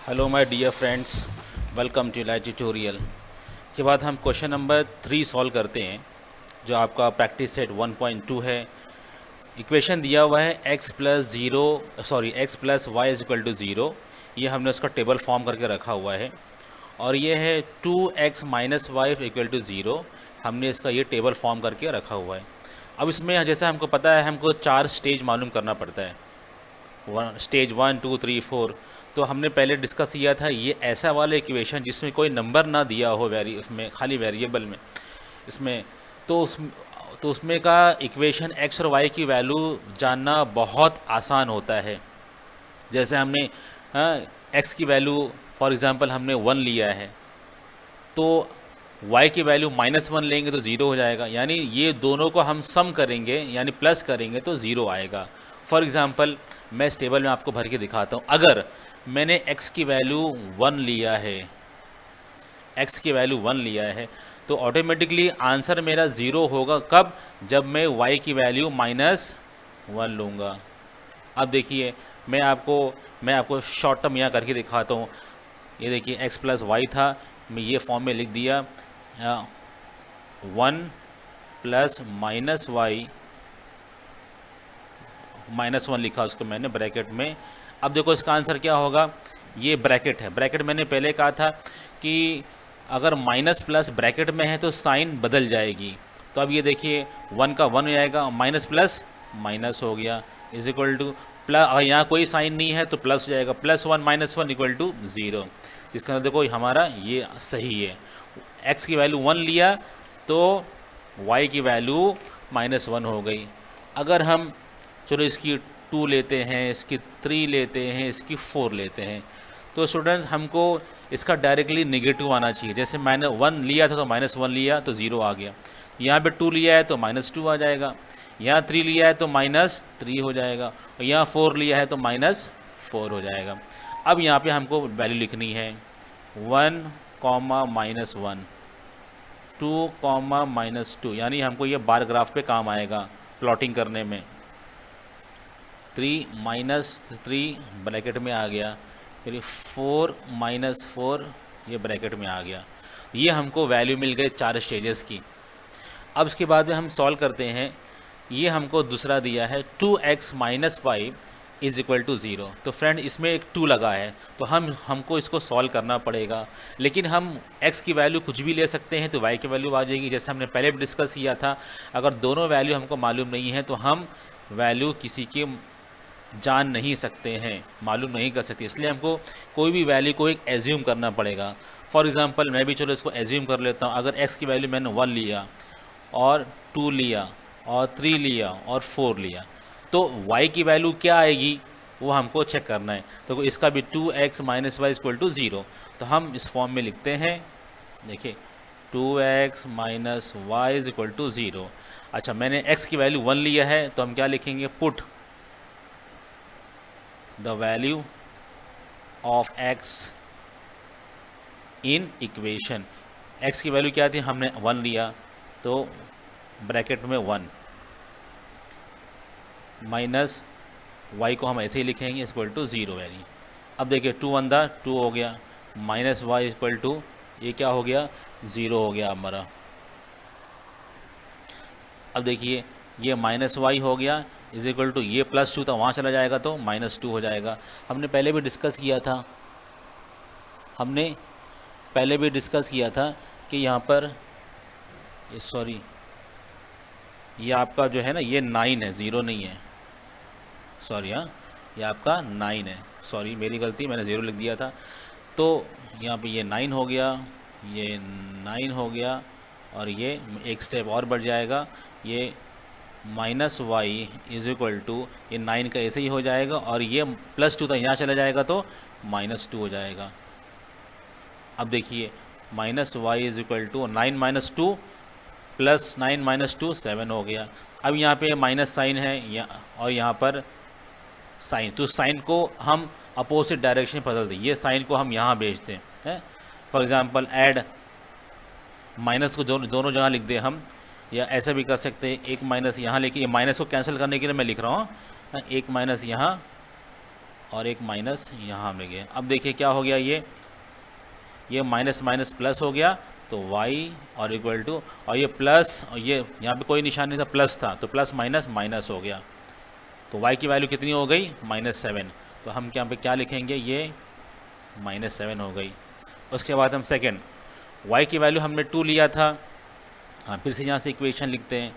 Hello my dear friends, welcome to live tutorial. के बाद हम क्वेश्चन नंबर 3 सॉल्व करते हैं, जो आपका प्रैक्टिस सेट 1.2 है। इक्वेशन दिया हुआ है x plus Y is equal to 0। ये हमने उसका टेबल फॉर्म करके रखा हुआ है। और ये है 2x minus Y equal to 0। हमने इसका ये टेबल फॉर्म करके रखा हुआ है। अब इसमें जैसे हमको पता है, हमको 4 स्टेज मालूम करना पड़ता है, स्टेज 1 2 3 4। तो हमने पहले डिस्कस किया था, ये ऐसा वाला इक्वेशन जिसमें कोई नंबर ना दिया हो, उसमें खाली वेरिएबल में इसमें तो उसमें का इक्वेशन एक्स और वाई की वैल्यू जानना बहुत आसान होता है। जैसे हमने एक्स की वैल्यू फॉर एग्ज़ाम्पल हमने 1 लिया है, तो y की वैल्यू -1 लेंगे तो 0 हो जाएगा। यानी ये दोनों को हम सम करेंगे, यानी प्लस करेंगे तो 0 आएगा। फॉर एग्ज़ाम्पल मैं इस टेबल में आपको भर के दिखाता हूँ। अगर मैंने x की वैल्यू 1 लिया है, x की वैल्यू 1 लिया है, तो ऑटोमेटिकली आंसर मेरा 0 होगा। कब? जब मैं y की वैल्यू -1 लूँगा। अब देखिए, मैं आपको शॉर्ट टर्म यहाँ करके दिखाता हूँ। ये देखिए, x प्लस वाई था, मैं ये फॉर्म में लिख दिया 1 प्लस माइनस वाई, -1 लिखा उसको मैंने ब्रैकेट में। अब देखो इसका आंसर क्या होगा। ये ब्रैकेट है, ब्रैकेट मैंने पहले कहा था कि अगर माइनस प्लस ब्रैकेट में है तो साइन बदल जाएगी। तो अब ये देखिए, 1 का 1 हो जाएगा, माइनस प्लस माइनस हो गया, इज इक्वल टू प्लस। अगर यहाँ कोई साइन नहीं है तो प्लस हो जाएगा, +1 -1 इक्वल टू 0। इसका मतलब देखो हमारा ये सही है। x की वैल्यू 1 लिया तो y की वैल्यू -1 हो गई। अगर हम चलो इसकी 2 लेते हैं, इसकी 3 लेते हैं, इसकी 4 लेते हैं, तो स्टूडेंट्स हमको इसका डायरेक्टली नेगेटिव आना चाहिए। जैसे मैंने 1 लिया था तो -1 लिया तो 0 आ गया। यहाँ पे 2 लिया है तो -2 आ जाएगा। यहाँ 3 लिया है तो -3 हो जाएगा। और यहाँ 4 लिया है तो -4 हो जाएगा। अब यहाँ पे हमको वैल्यू लिखनी है 1, -1, 2, -2। यानी हमको ये बार ग्राफ पे काम आएगा प्लॉटिंग करने में। 3 -3 ब्रैकेट में आ गया, फिर 4 -4 ये ब्रैकेट में आ गया। ये हमको वैल्यू मिल गई 4 स्टेजेस की। अब उसके बाद में हम सॉल्व करते हैं। ये हमको दूसरा दिया है 2x minus 5 is equal to 0। तो फ्रेंड इसमें एक 2 लगा है, तो हमको इसको सॉल्व करना पड़ेगा। लेकिन हम x की वैल्यू कुछ भी ले सकते हैं तो y की वैल्यू आ जाएगी, जैसे हमने पहले भी डिस्कस किया था। अगर दोनों वैल्यू हमको मालूम नहीं है तो हम वैल्यू किसी की जान नहीं सकते हैं, मालूम नहीं कर सकते। इसलिए हमको कोई भी वैल्यू को एक एज्यूम करना पड़ेगा। फॉर एग्ज़ाम्पल मैं भी चलो इसको एज्यूम कर लेता हूँ। अगर x की वैल्यू मैंने 1 लिया और 2 लिया और 3 लिया और 4 लिया, तो y की वैल्यू क्या आएगी वो हमको चेक करना है। तो इसका भी 2x minus Y equal to 0। तो हम इस फॉर्म में लिखते हैं, देखिए 2x minus Y is equal to 0। अच्छा, मैंने x की वैल्यू 1 लिया है तो हम क्या लिखेंगे, put the value of x in equation. x की वैल्यू क्या थी, हमने 1 लिया तो ब्रैकेट में 1 माइनस y को हम ऐसे ही लिखेंगे इक्वल टू 0 वैल्यू। अब देखिए 2 1 2 हो गया, माइनस वाई इक्वल टू ये क्या हो गया, 0 हो गया हमारा। अब देखिए ये -y हो गया इज इक्वल टू ये +2 था, वहाँ चला जाएगा तो -2 हो जाएगा। हमने पहले भी डिस्कस किया था कि यहाँ पर ये आपका जो है ना, ये 9 है, 0 नहीं है, सॉरी। हाँ, ये आपका 9 है, सॉरी मेरी गलती, मैंने 0 लिख दिया था। तो यहाँ पे ये 9 हो गया, ये 9 हो गया, और ये एक स्टेप और बढ़ जाएगा, ये -y इज इक्वल टू ये 9 का ऐसे ही हो जाएगा, और ये +2 था, यहाँ चला जाएगा तो -2 हो जाएगा। अब देखिए -y इज इक्वल टू 9 - 2 + 9 - 2 7 हो गया। अब यहाँ पे माइनस साइन है और यहाँ पर साइन, तो साइन को हम अपोजिट डायरेक्शन बदल दें, ये साइन को हम यहाँ भेज दें हैं। फॉर एग्जांपल ऐड, माइनस को दोनों जगह लिख दें हम, या ऐसा भी कर सकते हैं, एक माइनस यहाँ लेके, ये माइनस को कैंसिल करने के लिए मैं लिख रहा हूँ, एक माइनस यहाँ और एक माइनस यहाँ मिल गया। अब देखिए क्या हो गया, ये माइनस माइनस प्लस हो गया, तो y और इक्वल टू, और ये प्लस, और ये यहाँ पे कोई निशान नहीं था, प्लस था, तो प्लस माइनस माइनस हो गया, तो y की वैल्यू कितनी हो गई, -7। तो हम यहाँ पे क्या लिखेंगे, ये -7 हो गई। उसके बाद हम सेकेंड, y की वैल्यू हमने 2 लिया था। हाँ, फिर से यहाँ से इक्वेशन लिखते हैं,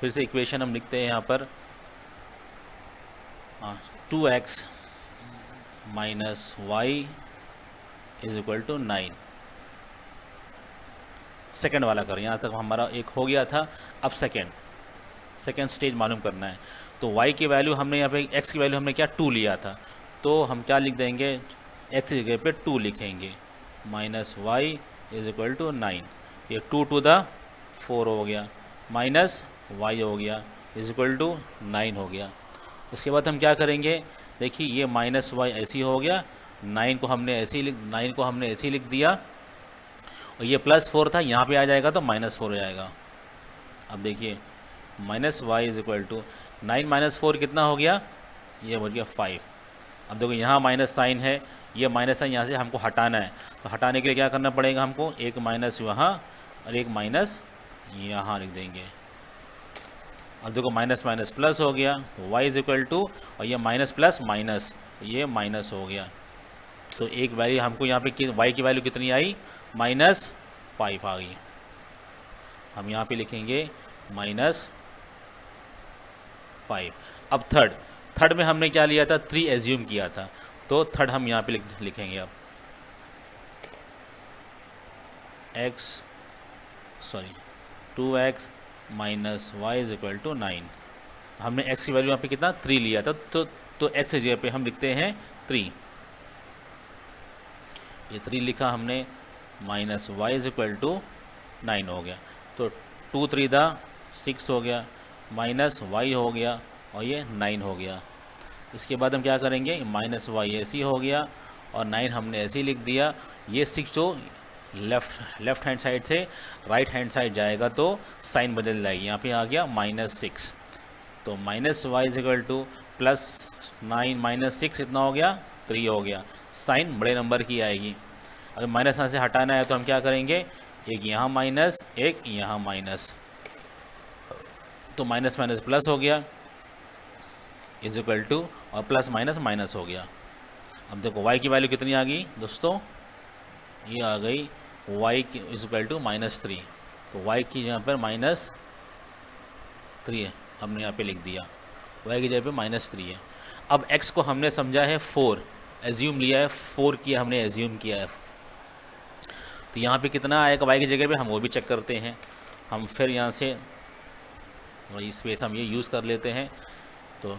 फिर से इक्वेशन हम लिखते हैं यहाँ पर 2x minus Y is equal to 9। Second वाला करें, यहाँ तक हमारा एक हो गया था। अब सेकेंड स्टेज मालूम करना है। तो y की वैल्यू हमने यहाँ पे, x की वैल्यू हमने क्या 2 लिया था, तो हम क्या लिख देंगे, x की जगह पे 2 लिखेंगे, minus Y is equal to 9। ये 2 टू द 4 हो गया, माइनस वाई हो गया, इज इक्वल टू 9 हो गया। उसके बाद हम क्या करेंगे, देखिए ये माइनस वाई ऐसी हो गया, 9 को हमने ऐसे ही लिख दिया, और ये +4 था, यहाँ पे आ जाएगा तो -4 हो जाएगा। अब देखिए minus Y is equal to 9 minus 4 कितना हो गया, ये हो गया 5। अब देखो यहाँ माइनस साइन है, ये माइनस साइन यहाँ से हमको हटाना है, तो हटाने के लिए क्या करना पड़ेगा हमको, एक माइनस यहाँ और एक माइनस यहाँ लिख देंगे। अब देखो माइनस माइनस प्लस हो गया, तो y इज इक्वल टू, और ये माइनस प्लस माइनस, ये माइनस हो गया, तो एक वैल्यू हमको यहाँ पे y की वैल्यू कितनी आई, -5 आ गई। हम यहाँ पे लिखेंगे -5। अब थर्ड में हमने क्या लिया था, 3 एज्यूम किया था, तो थर्ड हम यहाँ पे लिखेंगे। अब 2x minus Y is equal to 9। हमने x की वैल्यू यहाँ पे कितना 3 लिया था, तो x की जगह पे हम लिखते हैं 3। ये 3 लिखा हमने, minus Y is equal to 9 हो गया, तो 2 3 6 हो गया, माइनस वाई हो गया, और ये 9 हो गया। इसके बाद हम क्या करेंगे, माइनस वाई ऐसे ही हो गया, और 9 हमने ऐसे ही लिख दिया। ये 6 जो लेफ्ट हैंड साइड से राइट हैंड साइड जाएगा तो साइन बदल जाएगी, यहाँ पे आ गया -6, तो minus Y is equal to +9 -6 इतना हो गया, 3 हो गया। साइन बड़े नंबर की आएगी। अगर माइनस यहाँ से हटाना है तो हम क्या करेंगे, एक यहाँ माइनस, एक यहाँ माइनस, तो माइनस माइनस प्लस हो गया, इज इक्वल टू, और प्लस माइनस माइनस हो गया। अब देखो y की वैल्यू कितनी आ गई दोस्तों, ये आ गई y इज इक्वल टू -3, तो y की यहाँ पर -3 है, हमने यहाँ पे लिख दिया, y की जगह पे -3 है। अब x को हमने समझा है 4, एज्यूम लिया है 4 किया, हमने एज्यूम किया है, तो यहाँ पे कितना आएगा y की जगह पे, हम वो भी चेक करते हैं। हम फिर यहाँ से स्पेस हम ये यूज़ कर लेते हैं, तो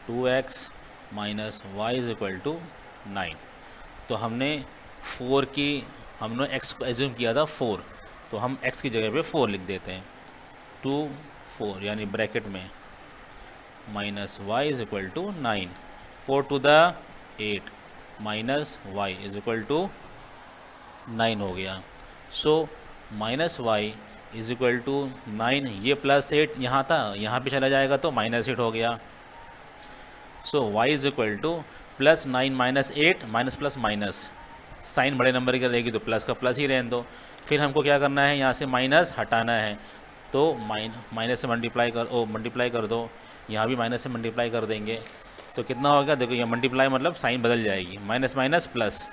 2x minus Y is equal to 9। तो हमने 4 की, हमने x को एज्यूम किया था 4, तो हम x की जगह पे 4 लिख देते हैं, 2 4 यानी ब्रैकेट में minus Y is equal to 9, 4 two the 8 minus Y is equal to 9 हो गया। So minus Y is equal to 9, ये +8 यहाँ था, यहाँ पे चला जाएगा तो -8 हो गया। So y is equal to +9 -8 minus plus minus, sign बड़े नंबर की रहेगी तो प्लस का प्लस ही रहने दो। फिर हमको क्या करना है, यहाँ से माइनस हटाना है, तो माइनस से मल्टीप्लाई कर दो, यहाँ भी माइनस से मल्टीप्लाई कर देंगे, तो कितना होगा, देखो ये मल्टीप्लाई मतलब साइन बदल जाएगी, minus minus plus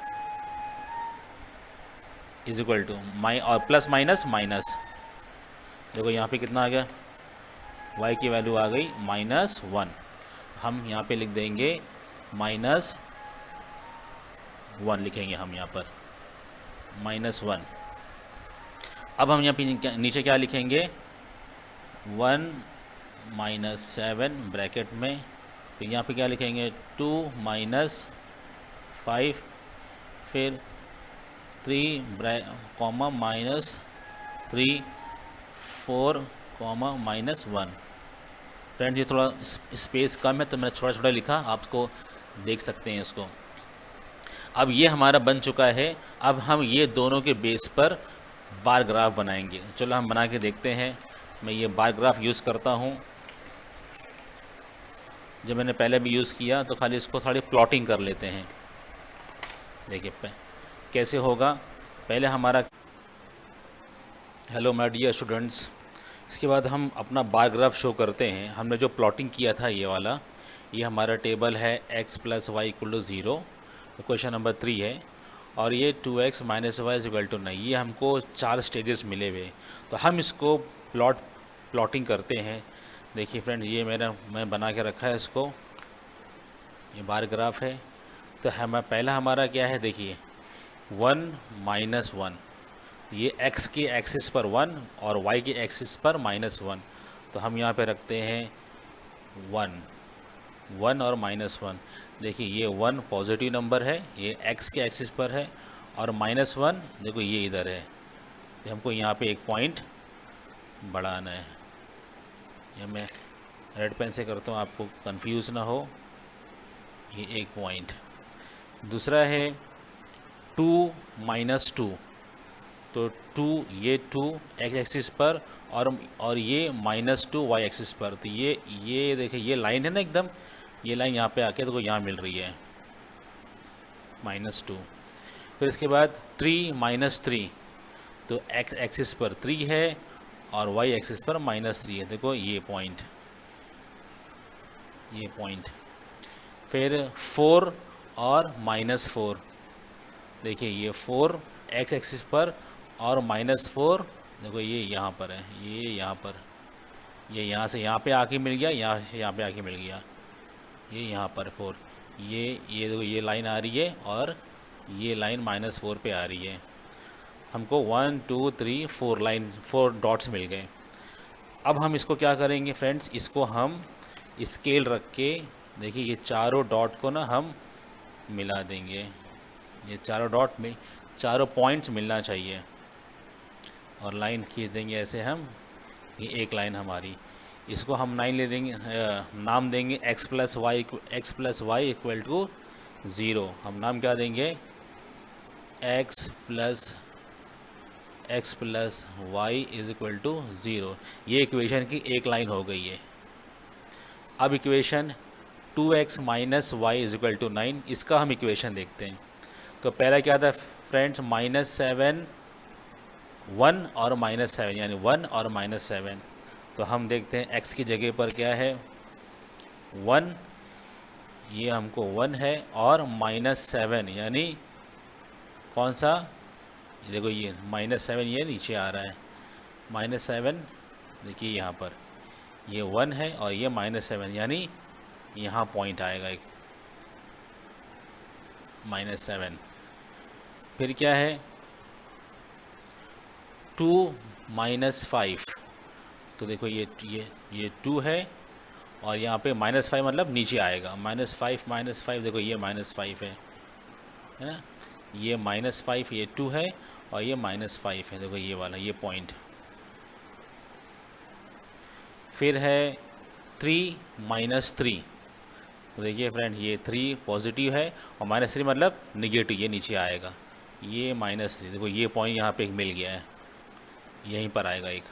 is equal to और प्लस माइनस माइनस, देखो यहाँ पे कितना आ गया, y की वैल्यू आ गई -1। हम यहाँ पे लिख देंगे -1 लिखेंगे हम यहाँ पर, -1। अब हम यहाँ पे नीचे क्या लिखेंगे, 1 -7 ब्रैकेट में, तो यहाँ पे क्या लिखेंगे, 2 -5, फिर 3 -3 4 -1। फ्रेंड्स ये थोड़ा स्पेस कम है तो मैंने छोटा छोटा लिखा, आपको देख सकते हैं इसको। अब ये हमारा बन चुका है। अब हम ये दोनों के बेस पर बार ग्राफ बनाएंगे। चलो हम बना के देखते हैं। मैं ये बार ग्राफ यूज़ करता हूँ। जो मैंने पहले भी यूज़ किया, तो खाली इसको थोड़ी प्लॉटिंग कर लेते हैं। देखिए कैसे होगा। पहले हमारा, हेलो माय डियर स्टूडेंट्स, इसके बाद हम अपना बार ग्राफ शो करते हैं। हमने जो प्लॉटिंग किया था ये वाला, ये हमारा टेबल है x + y = 0, क्वेश्चन नंबर 3 है। और ये 2x - y = 9, ये हमको 4 स्टेजेस मिले हुए। तो हम इसको प्लॉटिंग करते हैं। देखिए फ्रेंड, ये मैं बना के रखा है इसको, ये बार ग्राफ है। तो हम पहला हमारा क्या है, देखिए 1 - 1, ये x के एक्सिस पर 1 और y के एक्सिस पर -1। तो हम यहाँ पे रखते हैं 1 और -1। देखिए ये 1 पॉजिटिव नंबर है, ये x के एक्सिस पर है, और -1 देखो ये इधर है। तो हमको यहाँ पे एक पॉइंट बढ़ाना है। ये मैं रेड पेन से करता हूँ, आपको कंफ्यूज ना हो। ये एक पॉइंट। दूसरा है 2 - 2, तो 2, ये 2 x एक्सिस पर और ये -2 y एक्सिस पर। तो ये देखिए ये लाइन है ना एकदम, ये लाइन यहाँ पे आके देखो यहाँ मिल रही है -2। फिर इसके बाद 3 - 3, तो x एक्सिस पर 3 है और y एक्सिस पर -3 है। देखो ये पॉइंट। फिर 4 और -4, देखिए ये 4 x एक्सिस पर और -4 देखो ये यहाँ पर है, ये यहाँ पर, ये यहाँ से यहाँ पे आके मिल गया, यहाँ से यहाँ पे आके मिल गया, ये यहाँ पर 4। ये देखो ये लाइन आ रही है और ये लाइन -4 पे आ रही है। हमको 1 2 3 4 डॉट्स मिल गए। अब हम इसको क्या करेंगे फ्रेंड्स, इसको हम स्केल रख के, देखिए ये चारों डॉट को ना हम मिला देंगे। ये चारों डॉट में चारों पॉइंट्स मिलना चाहिए, और लाइन खींच देंगे ऐसे हम। ये एक लाइन हमारी, इसको हम नाम देंगे x + y = 0। हम नाम क्या देंगे, x + y = 0। ये इक्वेशन की एक लाइन हो गई है। अब इक्वेशन 2x - y = 9, इसका हम इक्वेशन देखते हैं। तो पहला क्या था फ्रेंड्स, -7 1 और -7, यानी 1 और -7। तो हम देखते हैं x की जगह पर क्या है 1, ये हमको 1 है, और -7 यानी कौन सा, देखो ये -7 ये नीचे आ रहा है, -7 देखिए यहाँ पर ये 1 है और ये -7, यानी यहाँ पॉइंट आएगा एक -7। फिर क्या है 2 - 5, तो देखो ये 2 है और यहाँ पे -5 मतलब नीचे आएगा, -5 देखो ये -5 है ना, ये -5, ये 2 है और ये -5 है, देखो ये वाला ये पॉइंट। फिर है 3 - 3, तो देखिए फ्रेंड ये 3 पॉजिटिव है और -3 मतलब निगेटिव, ये नीचे आएगा, ये -3। देखो ये पॉइंट यहाँ पे एक मिल गया है, यहीं पर आएगा एक।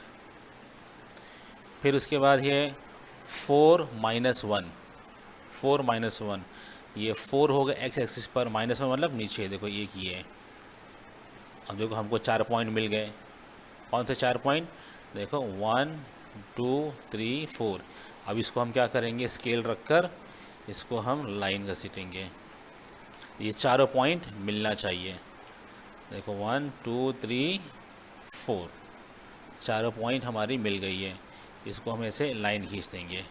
फिर उसके बाद ये 4 - 1, ये 4 हो गया x एक्सिस पर, -1 मतलब नीचे, देखो एक ये है। अब देखो हमको 4 पॉइंट मिल गए। कौन से 4 पॉइंट, देखो 1 2 3 4। अब इसको हम क्या करेंगे, स्केल रखकर इसको हम लाइन घसीटेंगे। ये चारों पॉइंट मिलना चाहिए। देखो 1 2 3 4, चारों पॉइंट हमारी मिल गई है। इसको हम ऐसे लाइन खींच देंगे।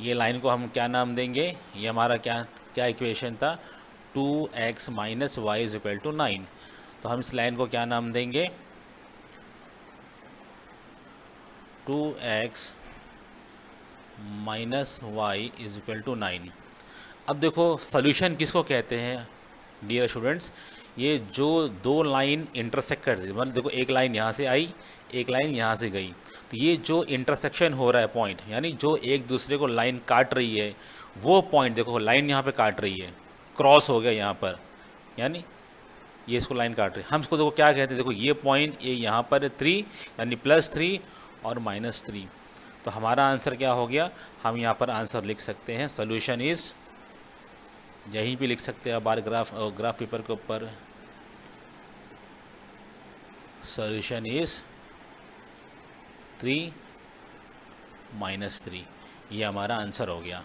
ये लाइन को हम क्या नाम देंगे, ये हमारा क्या इक्वेशन था, 2x - y = 9। तो हम इस लाइन को क्या नाम देंगे, 2x - y = 9। अब देखो सॉल्यूशन किसको कहते हैं डियर स्टूडेंट्स, ये जो दो लाइन इंटरसेक्ट कर दी, मतलब देखो एक लाइन यहाँ से आई, एक लाइन यहाँ से गई, तो ये जो इंटरसेक्शन हो रहा है पॉइंट, यानी जो एक दूसरे को लाइन काट रही है, वो पॉइंट देखो लाइन यहाँ पे काट रही है, क्रॉस हो गया यहाँ पर, यानी ये इसको लाइन काट रही है। हम इसको देखो क्या कहते हैं, देखो ये पॉइंट ये यहाँ पर 3 यानी +3 और -3, तो हमारा आंसर क्या हो गया, हम यहाँ पर आंसर लिख सकते हैं, सोल्यूशन इज़, यहीं पे लिख सकते हैं बार ग्राफ पेपर के ऊपर, सोल्यूशन इज़ 3 - 3, ये हमारा आंसर हो गया।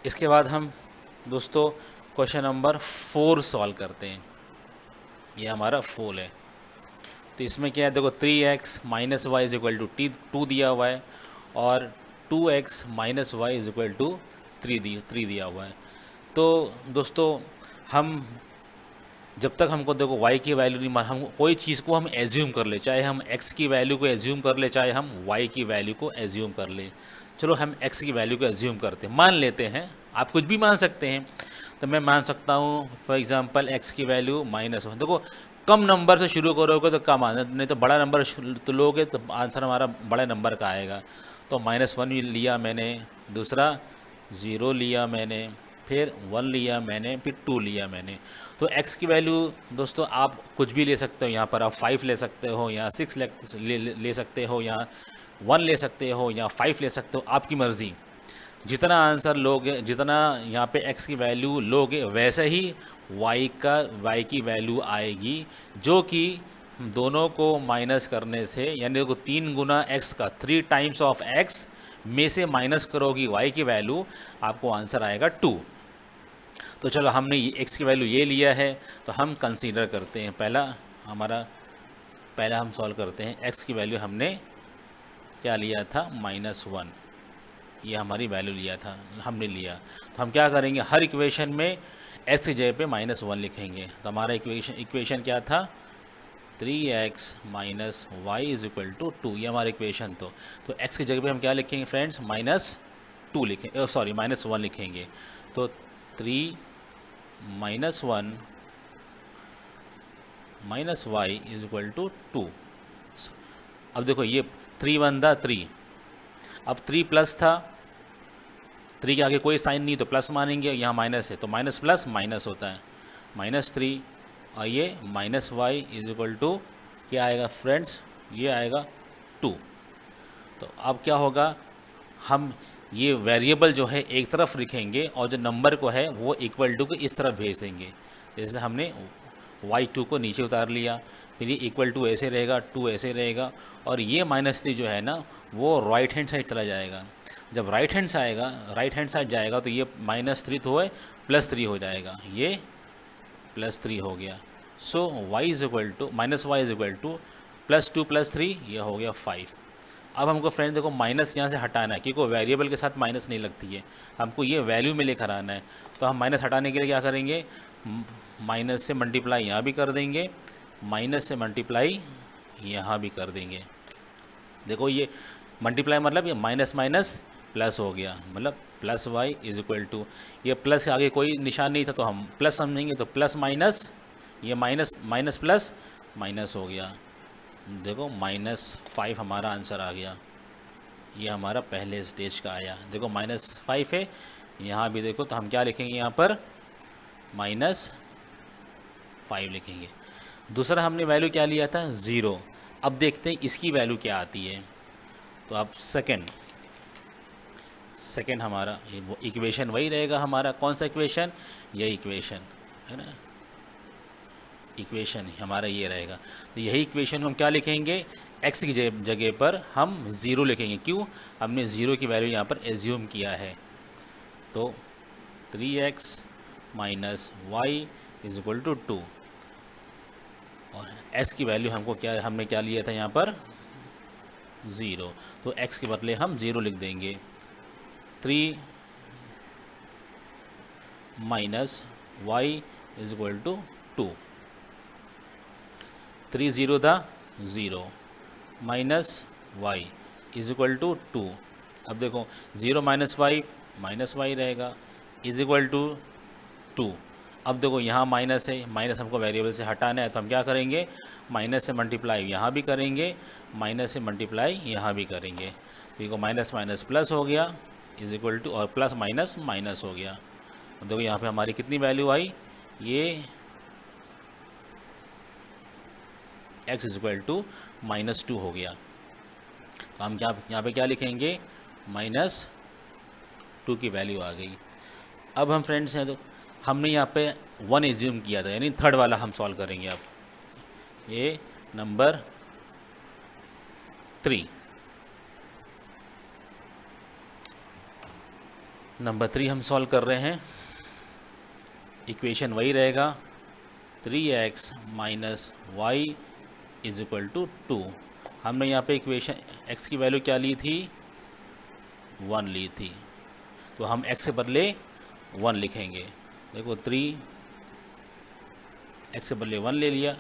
इसके बाद हम दोस्तों क्वेश्चन नंबर 4 सॉल्व करते हैं। ये हमारा 4 है। तो इसमें क्या है, देखो 3x - y = 2 दिया हुआ है और 2x - y = 3 दिया हुआ है। तो दोस्तों हम जब तक हमको देखो y की वैल्यू नहीं हम कोई चीज़ को हम एज्यूम कर ले, चाहे हम x की वैल्यू को एज्यूम कर ले, चाहे हम y की वैल्यू को एज्यूम कर ले। चलो हम x की वैल्यू को एज्यूम करते हैं, मान लेते हैं, आप कुछ भी मान सकते हैं। तो मैं मान सकता हूँ फॉर एग्जांपल x की वैल्यू -1। देखो कम नंबर से शुरू करोगे तो कम आना, नहीं तो बड़ा नंबर तो लोगे तो आंसर हमारा बड़े नंबर का आएगा। तो -1 लिया मैंने, दूसरा 0 लिया मैंने, फिर 1 लिया मैंने, फिर 2 लिया मैंने। तो x की वैल्यू दोस्तों आप कुछ भी ले सकते हो, यहाँ पर आप 5 ले सकते हो, यहाँ 6 ले सकते हो, यहाँ 1 ले सकते हो, यहाँ 5 ले सकते हो, आपकी मर्ज़ी। जितना आंसर लोगे, जितना यहाँ पे x की वैल्यू लोगे, वैसे ही y की वैल्यू आएगी, जो कि दोनों को माइनस करने से, यानी देखो 3 गुना x का, 3 टाइम्स ऑफ x में से माइनस करोगी y की वैल्यू, आपको आंसर आएगा 2। तो चलो हमने x की वैल्यू ये लिया है, तो हम कंसीडर करते हैं, पहला हम सॉल्व करते हैं। x की वैल्यू हमने क्या लिया था, -1, ये हमारी वैल्यू लिया था, हमने लिया। तो हम क्या करेंगे, हर इक्वेशन में x की जगह पे -1 लिखेंगे। तो हमारा इक्वेशन क्या था, 3x - y = 2, ये हमारा इक्वेशन। तो x की जगह पे हम क्या लिखेंगे फ्रेंड्स, -2 लिखेंगे, सॉरी -1 लिखेंगे। तो 3 - 1 - y = 2। अब देखो ये 3 × 1 = 3, अब 3 प्लस था, 3 के आगे कोई साइन नहीं तो प्लस मानेंगे, यहाँ माइनस है तो माइनस प्लस माइनस होता है, -3, और ये -y = क्या आएगा फ्रेंड्स, ये आएगा 2। तो अब क्या होगा, हम ये वेरिएबल जो है एक तरफ लिखेंगे और जो नंबर को है वो = को इस तरफ भेज देंगे। जैसे हमने y2 को नीचे उतार लिया, फिर ये = ऐसे रहेगा, 2 ऐसे रहेगा, और ये -3 जो है ना वो राइट हैंड साइड चला जाएगा। जब राइट हैंड साइड जाएगा तो ये -3 तो है +3 हो जाएगा, ये +3 हो गया। सो y = +2 + 3, ये हो गया 5। अब हमको फ्रेंड देखो माइनस यहाँ से हटाना है, क्योंकि वेरिएबल के साथ माइनस नहीं लगती है, हमको ये वैल्यू में लेकर आना है। तो हम माइनस हटाने के लिए क्या करेंगे, माइनस से मल्टीप्लाई यहाँ भी कर देंगे, माइनस से मल्टीप्लाई यहाँ भी कर देंगे। देखो ये मल्टीप्लाई मतलब ये माइनस माइनस प्लस हो गया, मतलब +y = ये प्लस आगे कोई निशान नहीं था तो हम प्लस समझेंगे, तो प्लस माइनस, ये माइनस माइनस प्लस माइनस हो गया। देखो -5 हमारा आंसर आ गया, ये हमारा पहले स्टेज का आया। देखो -5 है, यहाँ भी देखो, तो हम क्या लिखेंगे, यहाँ पर -5 लिखेंगे। दूसरा हमने वैल्यू क्या लिया था, 0। अब देखते हैं इसकी वैल्यू क्या आती है। तो अब सेकंड हमारा इक्वेशन वही रहेगा हमारा, कौन सा इक्वेशन, ये इक्वेशन है ना, इक्वेशन हमारा ये रहेगा। तो यही इक्वेशन हम क्या लिखेंगे, x की जगह पर हम 0 लिखेंगे, क्यों, हमने 0 की वैल्यू यहाँ पर एज्यूम किया है। तो 3x - y = 2, और s की वैल्यू हमने क्या लिया था यहाँ पर, 0। तो x के बदले हम 0 लिख देंगे। 3 - y = 2, 3 0 था 0, -y = 2। अब देखो 0 - y -y रहेगा, = 2। अब देखो यहाँ माइनस है, माइनस हमको वेरिएबल से हटाना है, तो हम क्या करेंगे, माइनस से मल्टीप्लाई यहाँ भी करेंगे, माइनस से मल्टीप्लाई यहाँ भी करेंगे। तो देखो माइनस माइनस प्लस हो गया, = और प्लस माइनस माइनस हो गया। अब देखो यहाँ पे हमारी कितनी वैल्यू आई, ये x = -2 हो गया। तो हम क्या यहाँ पे क्या लिखेंगे, -2 की वैल्यू आ गई। अब हम फ्रेंड्स हैं तो हमने यहाँ पे 1 एज्यूम किया था, यानी थर्ड वाला हम सॉल्व करेंगे। अब ये नंबर 3 हम सॉल्व कर रहे हैं। इक्वेशन वही रहेगा, 3x minus Y is equal to 2। हमने यहाँ पे इक्वेशन x की वैल्यू क्या ली थी, 1 ली थी, तो हम x के बदले 1 लिखेंगे। देखो 3 x के बदले 1 ले लिया,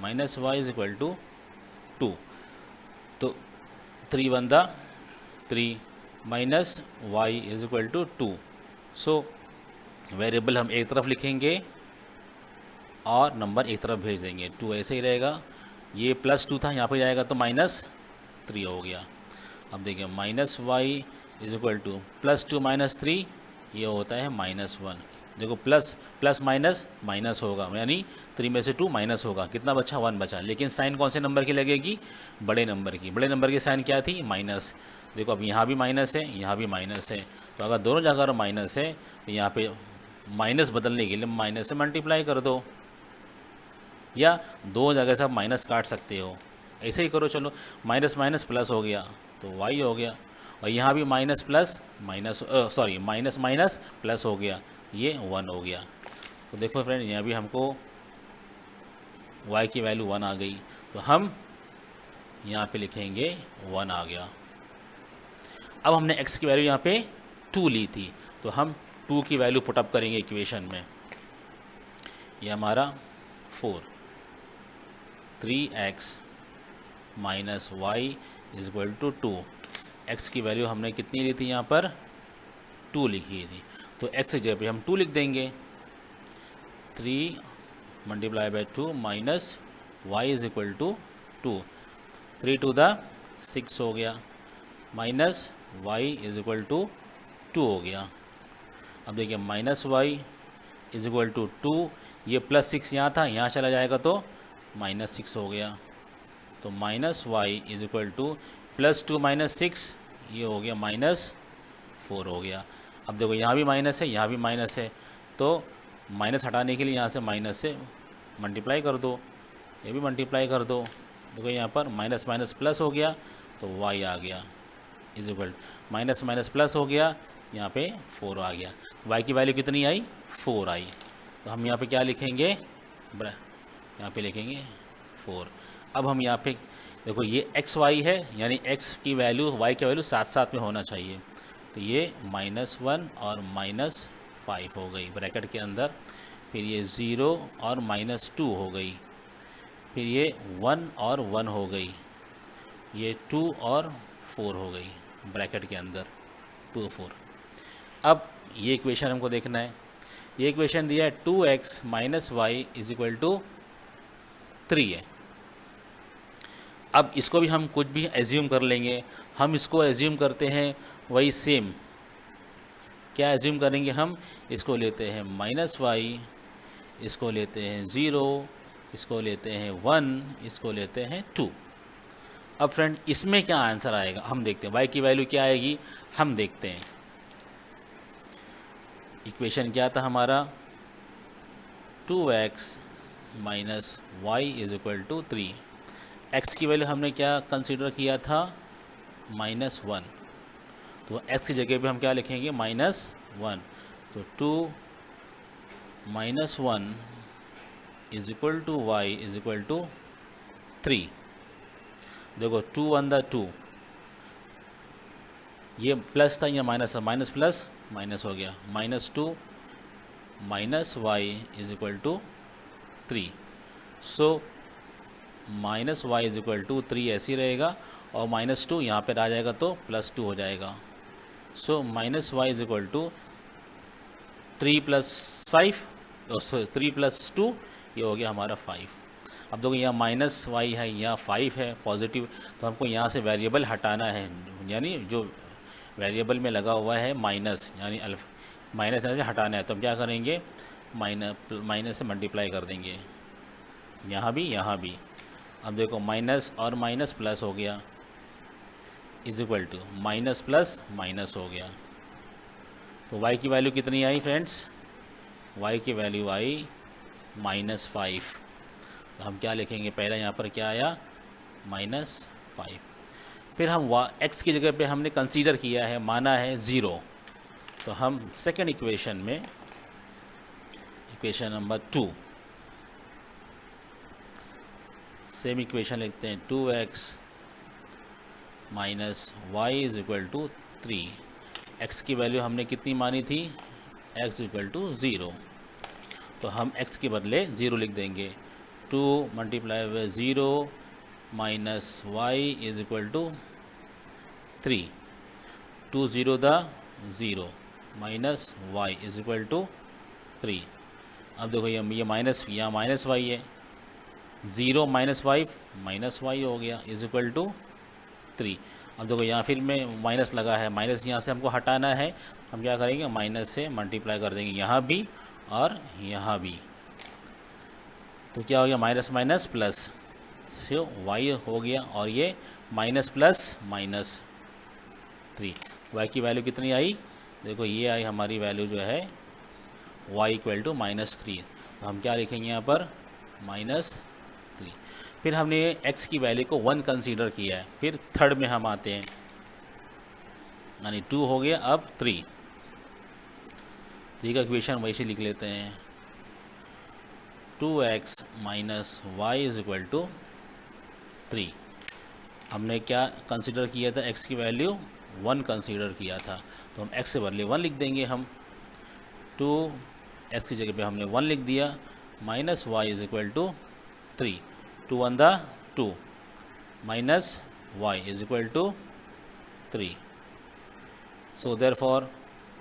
minus Y is equal to 2। तो 3 1 3 minus Y is equal to 2। So variable हम एक तरफ लिखेंगे और नंबर एक तरफ भेज देंगे। 2 ऐसे ही रहेगा, ये +2 था, यहाँ पे जाएगा तो -3 हो गया। अब देखिए minus Y is equal to +2 -3, ये होता है -1। देखो प्लस माइनस माइनस होगा, यानी 3 में से 2 माइनस होगा, कितना बचा, 1 बचा। लेकिन साइन कौन से नंबर की लगेगी, बड़े नंबर की। बड़े नंबर की साइन क्या थी, माइनस। देखो अब यहाँ भी माइनस है, यहाँ भी माइनस है, तो अगर दोनों जगह माइनस है तो यहाँ पे माइनस बदलने के लिए माइनस से मल्टीप्लाई कर दो, या दो जगह से आप माइनस काट सकते हो, ऐसे ही करो। चलो माइनस माइनस प्लस हो गया तो वाई हो गया, और यहाँ भी minus plus minus minus minus plus हो गया, ये 1 हो गया। तो देखो फ्रेंड, यहाँ भी हमको y की वैल्यू 1 आ गई, तो हम यहाँ पे लिखेंगे 1 आ गया। अब हमने x की वैल्यू यहाँ पे 2 ली थी, तो हम 2 की वैल्यू पुटअप करेंगे इक्वेशन में। ये हमारा 4, 3x minus Y is equal to 2। x की वैल्यू हमने कितनी ली थी, यहाँ पर 2 लिखी थी, तो x की जगह पे हम 2 लिख देंगे। 3 multiply by 2 minus Y is equal to 2। 3 2 6 हो गया, minus Y is equal to 2 हो गया। अब देखिए minus Y is equal to 2, ये +6 यहाँ था, यहाँ चला जाएगा तो -6 हो गया, तो minus Y is equal to +2 -6, ये हो गया -4 हो गया। अब देखो यहाँ भी माइनस है, यहाँ भी माइनस है, तो माइनस हटाने के लिए यहाँ से माइनस से मल्टीप्लाई कर दो, ये भी मल्टीप्लाई कर दो। देखो यहाँ पर माइनस माइनस प्लस हो गया, तो वाई आ गया is equal minus minus plus हो गया, यहाँ पे 4 आ गया। वाई की वैल्यू कितनी आई, 4 आई, तो हम यहाँ पे क्या लिखेंगे, यहाँ पे लिखेंगे 4। अब हम यहाँ पे देखो ये एक्स वाई है, यानी x की वैल्यू y की वैल्यू साथ साथ में होना चाहिए, तो ये -1 और -5 हो गई ब्रैकेट के अंदर। फिर ये 0 और -2 हो गई, फिर ये 1 और 1 हो गई, ये 2 और 4 हो गई ब्रैकेट के अंदर, 2 4। अब ये इक्वेशन हमको देखना है। ये इक्वेशन दिया है 2x minus Y is equal to 3 है। अब इसको भी हम कुछ भी एज्यूम कर लेंगे। हम इसको एज्यूम करते हैं वही सेम, क्या एज्यूम करेंगे हम, इसको लेते हैं -y, इसको लेते हैं 0, इसको लेते हैं 1, इसको लेते हैं 2। अब फ्रेंड इसमें क्या आंसर आएगा हम देखते हैं, y की वैल्यू क्या आएगी हम देखते हैं। इक्वेशन क्या था हमारा, 2x minus Y is equal to 3। x की वैल्यू हमने क्या कंसीडर किया था, -1, तो x की जगह पे हम क्या लिखेंगे, -1, तो 2 - 1 is equal to y is equal to 3। देखो 2 1 2, ये प्लस था, या माइनस, माइनस प्लस माइनस हो गया, -2 minus Y is equal to 3। So minus Y is equal to 3 ऐसे ही रहेगा, और -2 यहाँ पर आ जाएगा तो +2 हो जाएगा। So minus Y is equal to 3 + 5, 3 + 2, ये हो गया हमारा 5। अब देखो यहाँ माइनस वाई है, यहाँ 5 है पॉजिटिव, तो हमको यहाँ से वेरिएबल हटाना है, यानी जो वेरिएबल में लगा हुआ है माइनस, यानी माइनस यहाँ से हटाना है, तो हम क्या करेंगे, माइनस से मल्टीप्लाई कर देंगे, यहाँ भी यहाँ भी। अब देखो माइनस और माइनस प्लस हो गया, is equal to minus plus minus हो गया। तो y की वैल्यू कितनी आई फ्रेंड्स? y की वैल्यू आई -5। तो हम क्या लिखेंगे? पहला यहाँ पर क्या आया? -5। फिर हम x की जगह पे हमने कंसीडर किया है, माना है 0। तो हम सेकंड इक्वेशन में, इक्वेशन नंबर 2, सेम इक्वेशन लिखते हैं। 2x minus Y is equal to 3। x की वैल्यू हमने कितनी मानी थी? x equal to 0। तो हम x के बदले 0 लिख देंगे। 2 multiply by 0 minus Y is equal to 3। 2 0 the 0 minus Y is equal to 3। अब देखो ये माइनस, यहाँ माइनस वाई है, 0 माइनस 5 माइनस वाई हो गया इज इक्वल टू 3। अब देखो यहाँ फिर में माइनस लगा है, माइनस यहाँ से हमको हटाना है। हम क्या करेंगे? माइनस से मल्टीप्लाई कर देंगे यहाँ भी और यहाँ भी। तो क्या हो गया? माइनस माइनस प्लस, सो वाई हो गया। और ये माइनस प्लस माइनस 3। वाई की वैल्यू कितनी आई? देखो ये आई हमारी वैल्यू जो है y इक्वल टू -3। तो हम क्या लिखेंगे यहाँ पर? -3। फिर हमने x की वैल्यू को 1 कंसीडर किया है। फिर थर्ड में हम आते हैं, यानी 2 हो गया, अब 3। 3 का इक्वेशन वैसे लिख लेते हैं। 2x minus Y is equal to 3। हमने क्या कंसीडर किया था? x की वैल्यू 1 कंसीडर किया था, तो हम x से बदले 1 लिख देंगे हम। 2x की जगह पे हमने 1 लिख दिया, minus Y is equal to 3। 2 1 the 2 minus Y is equal to 3। So therefore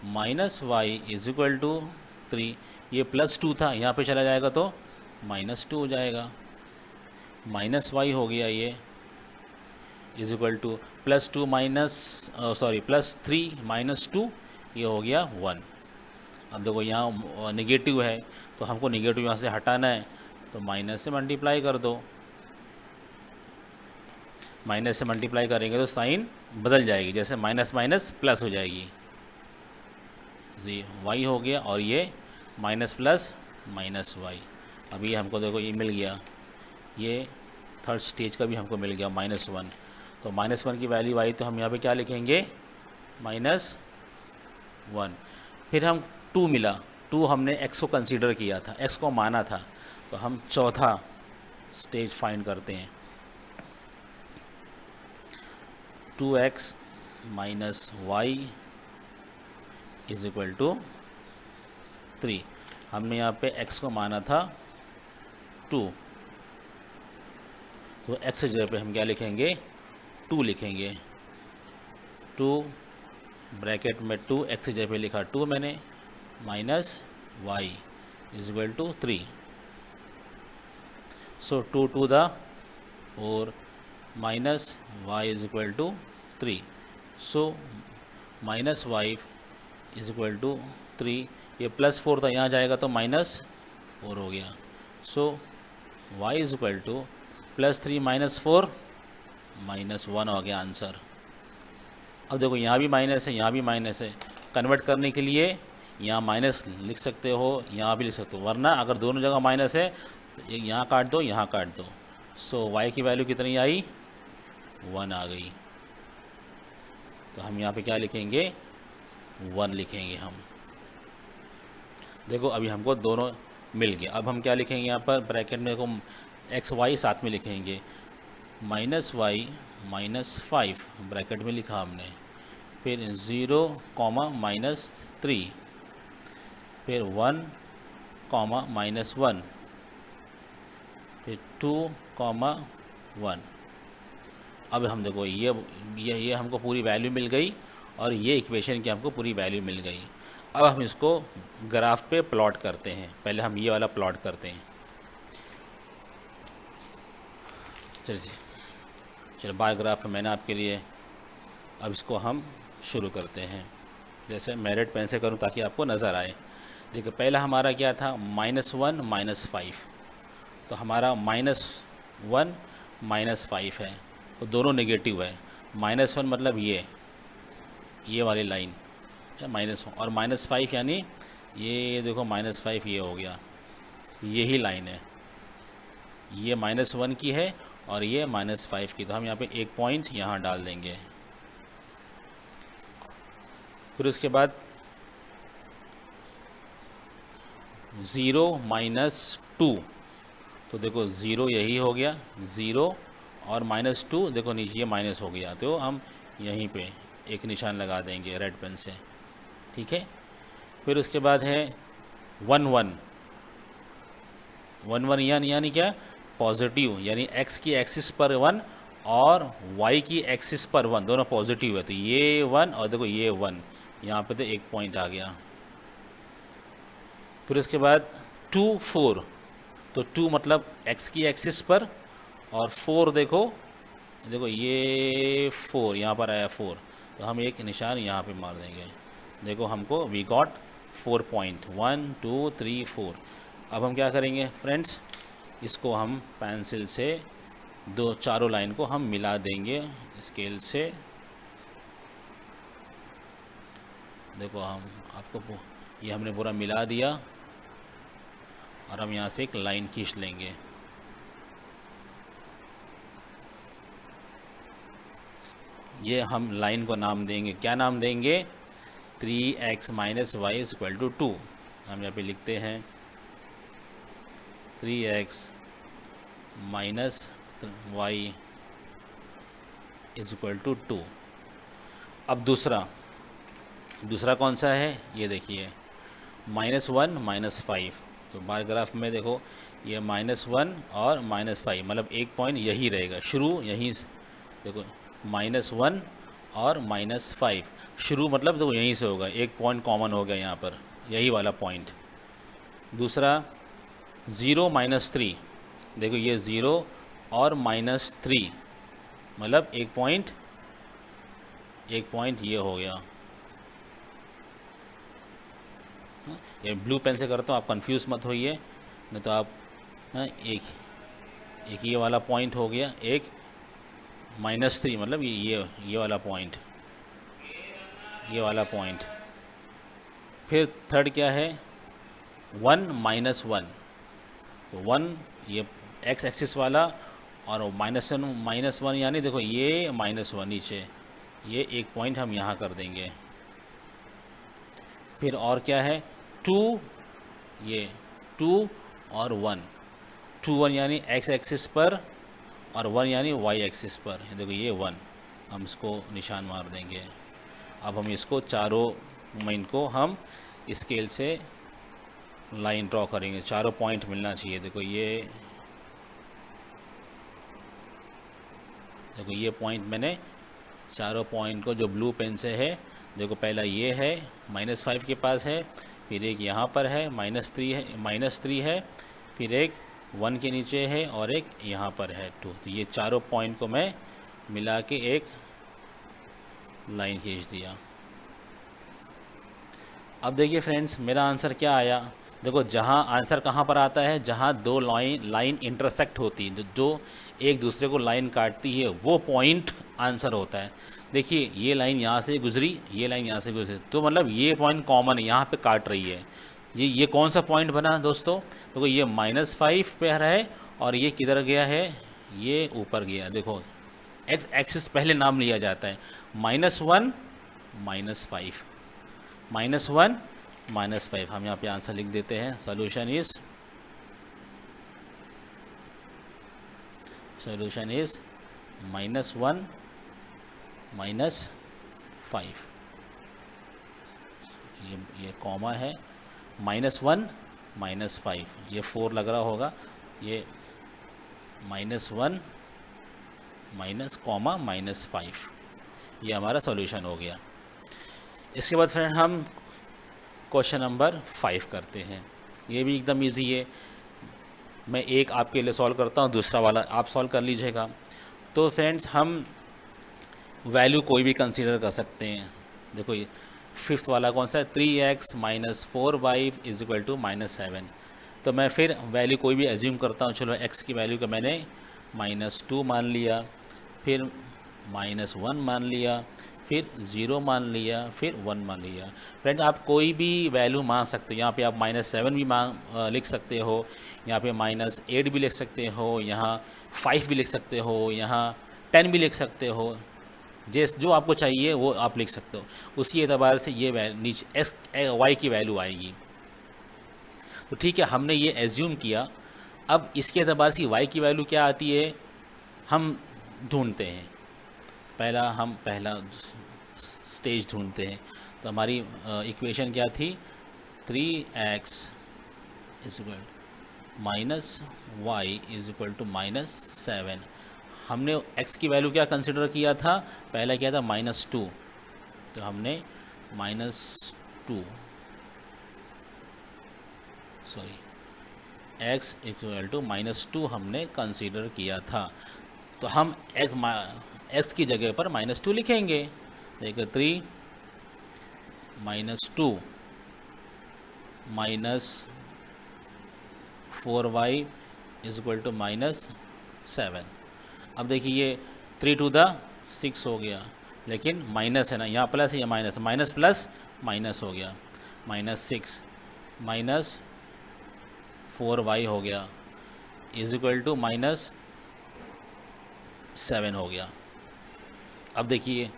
minus Y is equal to 3। ये +2 था, यहाँ पे चला जाएगा तो -2 हो जाएगा। माइनस वाई हो गया ये इज इक्वल टू +2 +3 -2, ये हो गया 1। अब देखो यहाँ नेगेटिव है, तो हमको नेगेटिव यहाँ से हटाना है, तो माइनस से मल्टीप्लाई कर दो। माइनस से मल्टीप्लाई करेंगे तो साइन बदल जाएगी, जैसे माइनस माइनस प्लस हो जाएगी। जी वाई हो गया, और ये माइनस प्लस माइनस वाई। अभी हमको देखो ये मिल गया, ये थर्ड स्टेज का भी हमको मिल गया -1। तो -1 की वैल्यू आई, तो हम यहाँ पे क्या लिखेंगे? -1। फिर हम 2 मिला, 2 हमने x को कंसीडर किया था, x को माना था, तो हम चौथा स्टेज फाइंड करते हैं। 2x minus Y is equal to 3। हमने यहाँ पे x को माना था 2, तो x की जगह पे हम क्या लिखेंगे? 2 लिखेंगे। 2 ब्रैकेट में 2, x की जगह पे लिखा 2 मैंने, minus Y is equal to 3। So 2 2 the 4 minus Y is equal to 3। So minus Y is equal to 3। ये +4 था, यहाँ जाएगा तो -4 हो गया। सो वाई इज इक्वल टू +3 -4 -1 हो गया आंसर। अब देखो यहाँ भी माइनस है, यहाँ भी माइनस है। कन्वर्ट करने के लिए यहाँ माइनस लिख सकते हो, यहाँ भी लिख सकते हो, वरना अगर दोनों जगह माइनस है तो यहाँ काट दो, यहाँ काट दो। सो y की वैल्यू कितनी आई? 1 आ गई। तो हम यहाँ पे क्या लिखेंगे? 1 लिखेंगे हम। देखो अभी हमको दोनों मिल गए। अब हम क्या लिखेंगे यहाँ पर? ब्रैकेट में देखो एक्स वाई साथ में लिखेंगे, -y -5 ब्रैकेट में लिखा हमने, फिर 0 -3, फिर 1 -1, फिर 2 1। अब हम देखो ये हमको पूरी वैल्यू मिल गई, और ये इक्वेशन की हमको पूरी वैल्यू मिल गई। अब हम इसको ग्राफ पे प्लॉट करते हैं। पहले हम ये वाला प्लॉट करते हैं। चलो बार ग्राफ मैंने आपके लिए, अब इसको हम शुरू करते हैं। जैसे मैं रेड पेन से करूँ ताकि आपको नज़र आए। देखिए पहला हमारा क्या था? -1 -5। तो हमारा -1 -5 है, तो दोनों नेगेटिव है। -1 मतलब ये वाली लाइन माइनस, और -5 यानी ये देखो -5 ये हो गया, यही लाइन है, ये -1 की है और ये -5 की। तो हम यहाँ पे एक पॉइंट यहाँ डाल देंगे। फिर उसके बाद 0 -2, तो देखो 0 यही हो गया, 0 और -2 देखो नीचे ये माइनस हो गया, तो हम यहीं पे एक निशान लगा देंगे रेड पेन से, ठीक है। फिर उसके बाद है 1 1 1 1 यानी क्या, पॉजिटिव, यानी x की एक्सिस पर 1 और y की एक्सिस पर 1 दोनों पॉजिटिव है, तो ये 1 और देखो ये 1, यहाँ पे तो एक पॉइंट आ गया। फिर उसके बाद 2 4, तो 2 मतलब x की एक्सिस पर, और 4 देखो ये 4 यहाँ पर आया 4, तो हम एक निशान यहाँ पे मार देंगे। देखो हमको वी गॉट 4 पॉइंट, 1 2 3 4। अब हम क्या करेंगे फ्रेंड्स, इसको हम पेंसिल से चारों लाइन को हम मिला देंगे स्केल से। देखो हम आपको ये हमने पूरा मिला दिया, और हम यहाँ से एक लाइन खींच लेंगे। ये हम लाइन को नाम देंगे, क्या नाम देंगे, 3x - y = 2। हम यहाँ पे लिखते हैं 3x - y = 2। अब दूसरा कौन सा है, ये देखिए -1 -5। तो बार ग्राफ में देखो ये -1 और -5 मतलब एक पॉइंट यही रहेगा, शुरू यहीं से, देखो -1 और -5 शुरू मतलब देखो यहीं से होगा, एक पॉइंट कॉमन हो गया यहाँ पर, यही वाला पॉइंट। दूसरा 0 -3, देखो ये 0 और -3 मतलब एक पॉइंट ये हो गया। ये ब्लू पेन से करता हूँ, आप कंफ्यूज मत होइए, नहीं तो आप एक ये वाला पॉइंट हो गया, एक -3 मतलब ये वाला पॉइंट, ये वाला पॉइंट। फिर थर्ड क्या है 1 -1, तो 1 ये x एक्सिस वाला, और -1 यानी देखो ये -1 नीचे, ये एक पॉइंट हम यहाँ कर देंगे। फिर और क्या है 2, ये 2 और 1, 2 1 यानी x एक्सिस पर, और 1 यानी y एक्सिस पर, देखो ये 1, हम इसको निशान मार देंगे। अब हम इसको चारों पॉइंट को हम स्केल से लाइन ड्रॉ करेंगे, चारों पॉइंट मिलना चाहिए। देखो ये पॉइंट मैंने चारों पॉइंट को जो ब्लू पेन से है, देखो पहला ये है -5 के पास है, फिर एक यहाँ पर है -3 है, फिर एक 1 के नीचे है, और एक यहाँ पर है 2। तो ये चारों पॉइंट को मैं मिला के एक लाइन खींच दिया। अब देखिए फ्रेंड्स मेरा आंसर क्या आया। देखो जहाँ आंसर कहाँ पर आता है, जहाँ दो लाइन इंटरसेक्ट होती है, जो एक दूसरे को लाइन काटती है, वो पॉइंट आंसर होता है। देखिए ये लाइन यहाँ से गुजरी, ये लाइन यहाँ से गुजरी, तो मतलब ये पॉइंट कॉमन है, यहाँ पे काट रही है। ये कौन सा पॉइंट बना दोस्तों, देखो ये -5 पे है, और ये किधर गया है, ये ऊपर गया। देखो x एक्सिस पहले नाम लिया जाता है, -1 -5, -1 -5। हम यहाँ पे आंसर लिख देते हैं, सोल्यूशन इज -1 -5। ये कॉमा है, -1 -5, ये 4 लग रहा होगा, ये -1 -5, ये हमारा सॉल्यूशन हो गया। इसके बाद फ्रेंड हम क्वेश्चन नंबर 5 करते हैं। ये भी एकदम इजी है, मैं एक आपके लिए सॉल्व करता हूँ, दूसरा वाला आप सॉल्व कर लीजिएगा। तो फ्रेंड्स हम वैल्यू कोई भी कंसीडर कर सकते हैं। देखो ये 5th वाला कौन सा है, 3x - 4y = -7। तो मैं फिर वैल्यू कोई भी एज्यूम करता हूँ। चलो x की वैल्यू का मैंने -2 मान लिया, फिर -1 मान लिया, फिर 0 मान लिया, फिर 1 मान लिया। फ्रेंड्स आप कोई भी वैल्यू मान सकते हो, यहाँ पे आप -7 भी लिख सकते हो, यहाँ पे -8 भी लिख सकते हो, यहाँ 5 भी लिख सकते हो, यहाँ 10 भी लिख सकते हो, जो आपको चाहिए वो आप लिख सकते हो। उसी एतबार से ये नीचे एक्स वाई की वैल्यू आएगी। तो ठीक है, हमने ये एज्यूम किया। अब इसके एतबार से वाई की वैल्यू क्या आती है हम ढूंढते हैं। पहला स्टेज ढूंढते हैं। तो हमारी इक्वेशन क्या थी, 3x -y -7। हमने x की वैल्यू क्या कंसिडर किया था, पहला क्या था -2, तो हमने -2 x -2 हमने कंसीडर किया था। तो हम x की जगह पर -2 लिखेंगे। देखो 3 -2 -4y -7। अब देखिए ये 3 to the 6 हो गया, लेकिन माइनस है ना, यहाँ प्लस है या माइनस, माइनस प्लस माइनस हो गया, -6 -4y हो गया -7 हो गया। अब देखिए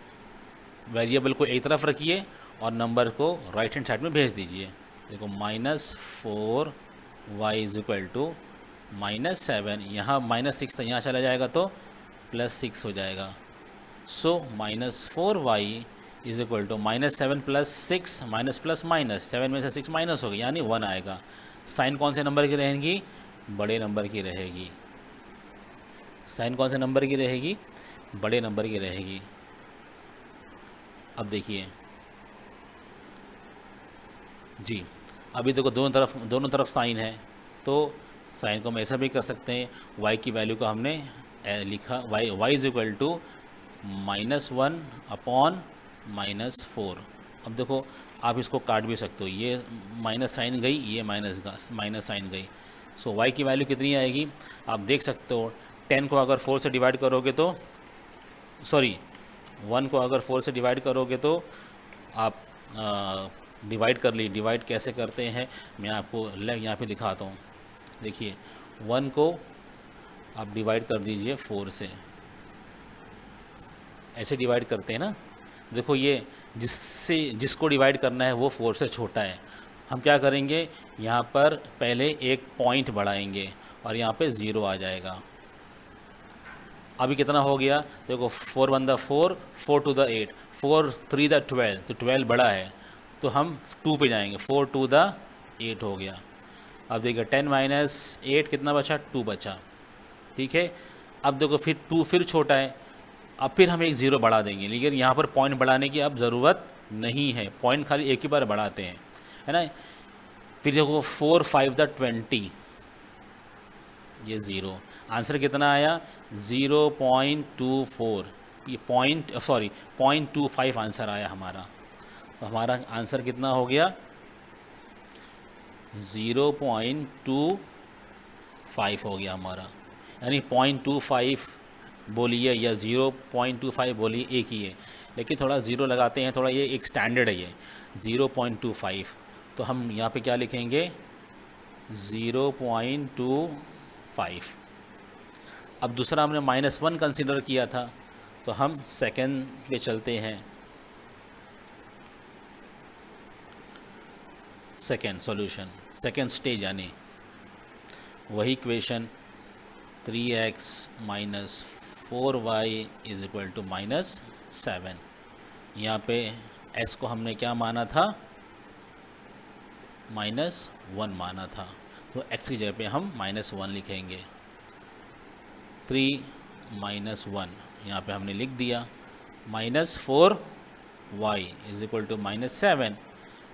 वेरिएबल को एक तरफ रखिए और नंबर को राइट हैंड साइड में भेज दीजिए। देखो -4y -7, यहाँ -6 था, यहाँ चला जाएगा तो +6 हो जाएगा। सो -4y -7 + 6 माइनस प्लस माइनस, 7 में से 6 माइनस हो गया, यानी 1 आएगा। साइन कौन से नंबर की रहेगी, बड़े नंबर की रहेगी। साइन कौन से नंबर की रहेगी, बड़े नंबर की रहेगी। अब देखिए जी, अभी देखो दोनों तरफ साइन है, तो साइन को हम ऐसा भी कर सकते हैं। y की वैल्यू को हमने लिखा y -1 अपॉन -4। अब देखो आप इसको काट भी सकते हो, ये माइनस साइन गई, ये माइनस साइन गई। सो y की वैल्यू कितनी आएगी आप देख सकते हो। 10 को अगर 4 से डिवाइड करोगे तो 1 को अगर 4 से डिवाइड करोगे तो आप डिवाइड कैसे करते हैं मैं आपको यहाँ पे दिखाता हूँ। देखिए 1 को आप डिवाइड कर दीजिए 4 से, ऐसे डिवाइड करते हैं ना। देखो ये जिसको डिवाइड करना है वो 4 से छोटा है। हम क्या करेंगे, यहाँ पर पहले एक पॉइंट बढ़ाएंगे और यहाँ पे 0 आ जाएगा। अभी कितना हो गया, देखो 4 1 4, 4 2 8, 4 3 12, तो 12 बड़ा है तो हम 2 पे जाएंगे, 4 2 8 हो गया। अब देखिए 10 - 8 कितना बचा, 2 बचा। ठीक है, अब देखो फिर 2 फिर छोटा है, अब फिर हम एक 0 बढ़ा देंगे, लेकिन यहाँ पर पॉइंट बढ़ाने की अब ज़रूरत नहीं है, पॉइंट खाली एक ही बार बढ़ाते हैं, है ना। फिर देखो 4 5 20, ये 0, आंसर कितना आया 0.24, ये 0.25 आंसर आया हमारा। तो हमारा आंसर कितना हो गया 0.25 हो गया हमारा, यानी 0.25 बोलिए या 0.25 बोलिए एक ही है, लेकिन थोड़ा 0 लगाते हैं, थोड़ा ये एक स्टैंडर्ड है ये 0.25। तो हम यहाँ पे क्या लिखेंगे 0.25। अब दूसरा हमने -1 कंसिडर किया था, तो हम सेकंड पे चलते हैं। सेकंड सॉल्यूशन, सेकंड स्टेज, यानी वही इक्वेशन 3x -4y -7। यहाँ पे s को हमने क्या माना था, -1 माना था, तो x की जगह पे हम -1 लिखेंगे। 3 -1 यहाँ पे हमने लिख दिया, -4y -7,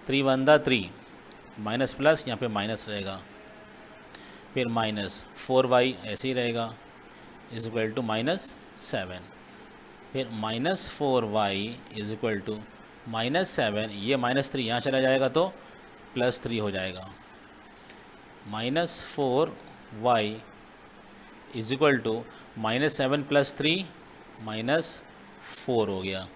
3 1 3, माइनस प्लस यहाँ पे माइनस रहेगा, फिर -4y ऐसे ही रहेगा -7, फिर -4y -7, ये -3 यहाँ चला जाएगा तो +3 हो जाएगा। -4y -7 + 3 -2, 4 हो गया,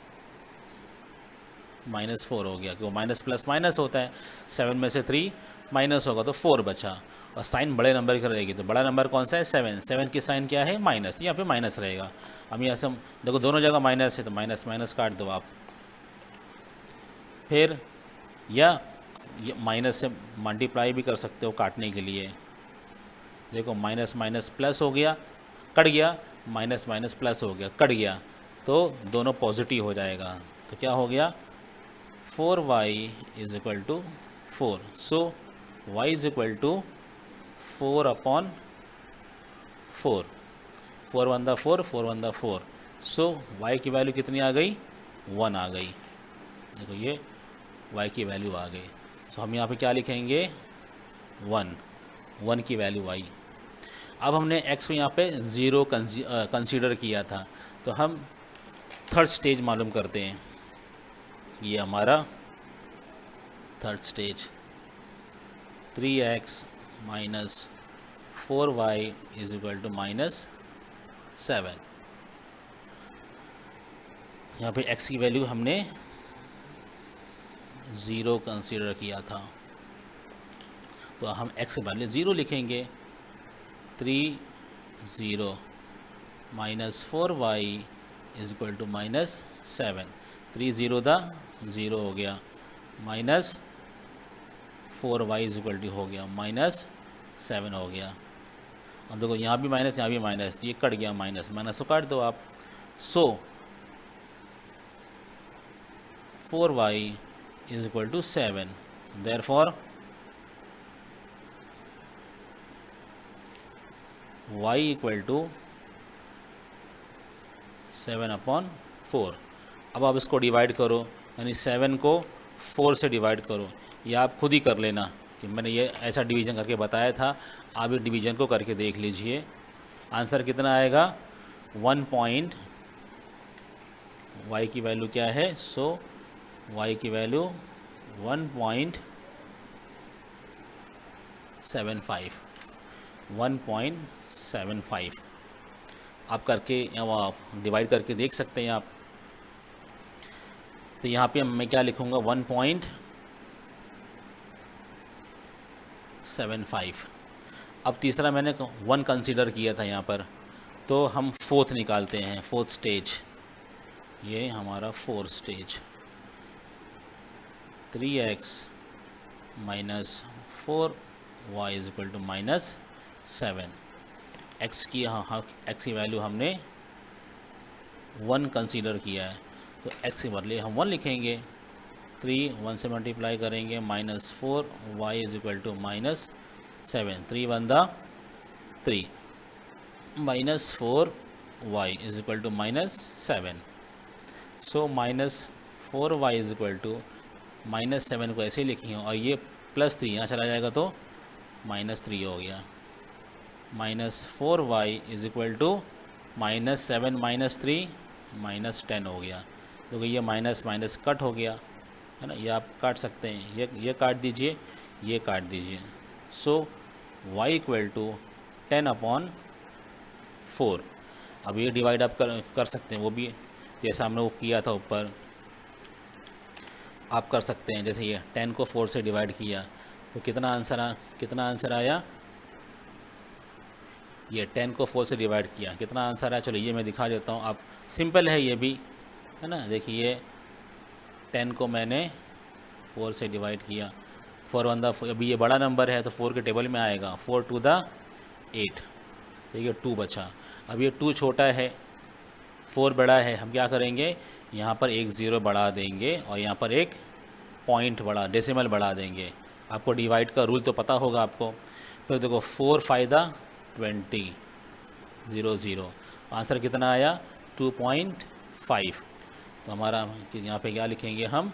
-4 हो गया, क्यों माइनस प्लस माइनस होता है, 7 में से 3 माइनस होगा तो 4 बचा, और साइन बड़े नंबर की रहेगी, तो बड़ा नंबर कौन सा है 7, 7 की साइन क्या है माइनस, यहाँ पे माइनस रहेगा। अब यहाँ से देखो दोनों जगह माइनस है तो माइनस माइनस काट दो आप, फिर या माइनस से मल्टीप्लाई भी कर सकते हो काटने के लिए, देखो माइनस माइनस प्लस हो गया, कट गया, माइनस माइनस प्लस हो गया, कट गया, तो दोनों पॉजिटिव हो जाएगा, तो क्या हो गया 4y is equal to 4, so y is equal to 4/4, 4 1 दा 4, 4 1 दा 4, सो y की वैल्यू कितनी आ गई 1 आ गई, देखो ये y की वैल्यू आ गई, सो हम यहाँ पे क्या लिखेंगे 1 की वैल्यू आई। अब हमने x को यहाँ पे 0 कंसीडर किया था, तो हम थर्ड स्टेज मालूम करते हैं, ये हमारा third stage 3x minus 4y is equal to -7, यहाँ पे x की वैल्यू हमने 0 कंसीडर किया था, तो हम x के बदले 0 लिखेंगे, 3 0 minus 4y is equal to -7, 3 0 दा 0 हो गया, minus 4y is equal to हो गया -7 हो गया। अब देखो यहाँ भी माइनस यहाँ भी माइनस, तो ये कट गया, माइनस माइनस को काट दो आप, so 4y is equal to 7, therefore y equal to 7/4। अब आप इसको डिवाइड करो, यानी 7 को 4 से डिवाइड करो, या आप खुद ही कर लेना कि मैंने ये ऐसा डिवीज़न करके बताया था, आप ये डिवीज़न को करके देख लीजिए, आंसर कितना आएगा 1 पॉइंट, y की वैल्यू क्या है, सो y की वैल्यू 1.75 आप करके आप डिवाइड करके देख सकते हैं आप। तो यहाँ पे मैं क्या लिखूँगा 1.75। अब तीसरा मैंने 1 कंसीडर किया था यहाँ पर, तो हम फोर्थ निकालते हैं, फोर्थ स्टेज, ये हमारा fourth stage 3x minus 4y is equal to -7, x की x की वैल्यू हमने 1 कंसीडर किया है, तो x के बदले हम 1 लिखेंगे, 3 1 से मल्टीप्लाई करेंगे, -4y is equal to -7, 3 1 the 3, -4y is equal to -7, so -4y is equal to -7 को ऐसे ही लिखेंगे, और ये +3 यहाँ चला जाएगा तो -3 हो गया, -4y इज इक्वल टू -7 -3 -10 हो गया, तो ये माइनस माइनस कट हो गया है ना, ये आप काट सकते हैं, ये काट दीजिए, ये काट दीजिए, सो y इक्वल टू 10/4। अब ये डिवाइड आप कर सकते हैं, वो भी जैसा हमने वो किया था ऊपर, आप कर सकते हैं, जैसे ये 10 को 4 से डिवाइड किया तो कितना आंसर आया, ये 10 को 4 से डिवाइड किया कितना आंसर आया, चलो ये मैं दिखा देता हूँ, आप सिंपल है ये भी है ना, देखिए 10 को मैंने 4 से डिवाइड किया, 4 1 दा, अभी ये बड़ा नंबर है तो 4 के टेबल में आएगा, 4 2 दा 8, देखिए 2 बचा, अब ये 2 छोटा है 4 बड़ा है, हम क्या करेंगे यहाँ पर एक 0 बढ़ा देंगे और यहाँ पर एक पॉइंट डेसिमल बढ़ा देंगे, आपको डिवाइड का रूल तो पता होगा आपको। फिर देखो 4 5 दा 20, 0 0, आंसर कितना आया 2.5, तो हमारा यहाँ पे क्या लिखेंगे हम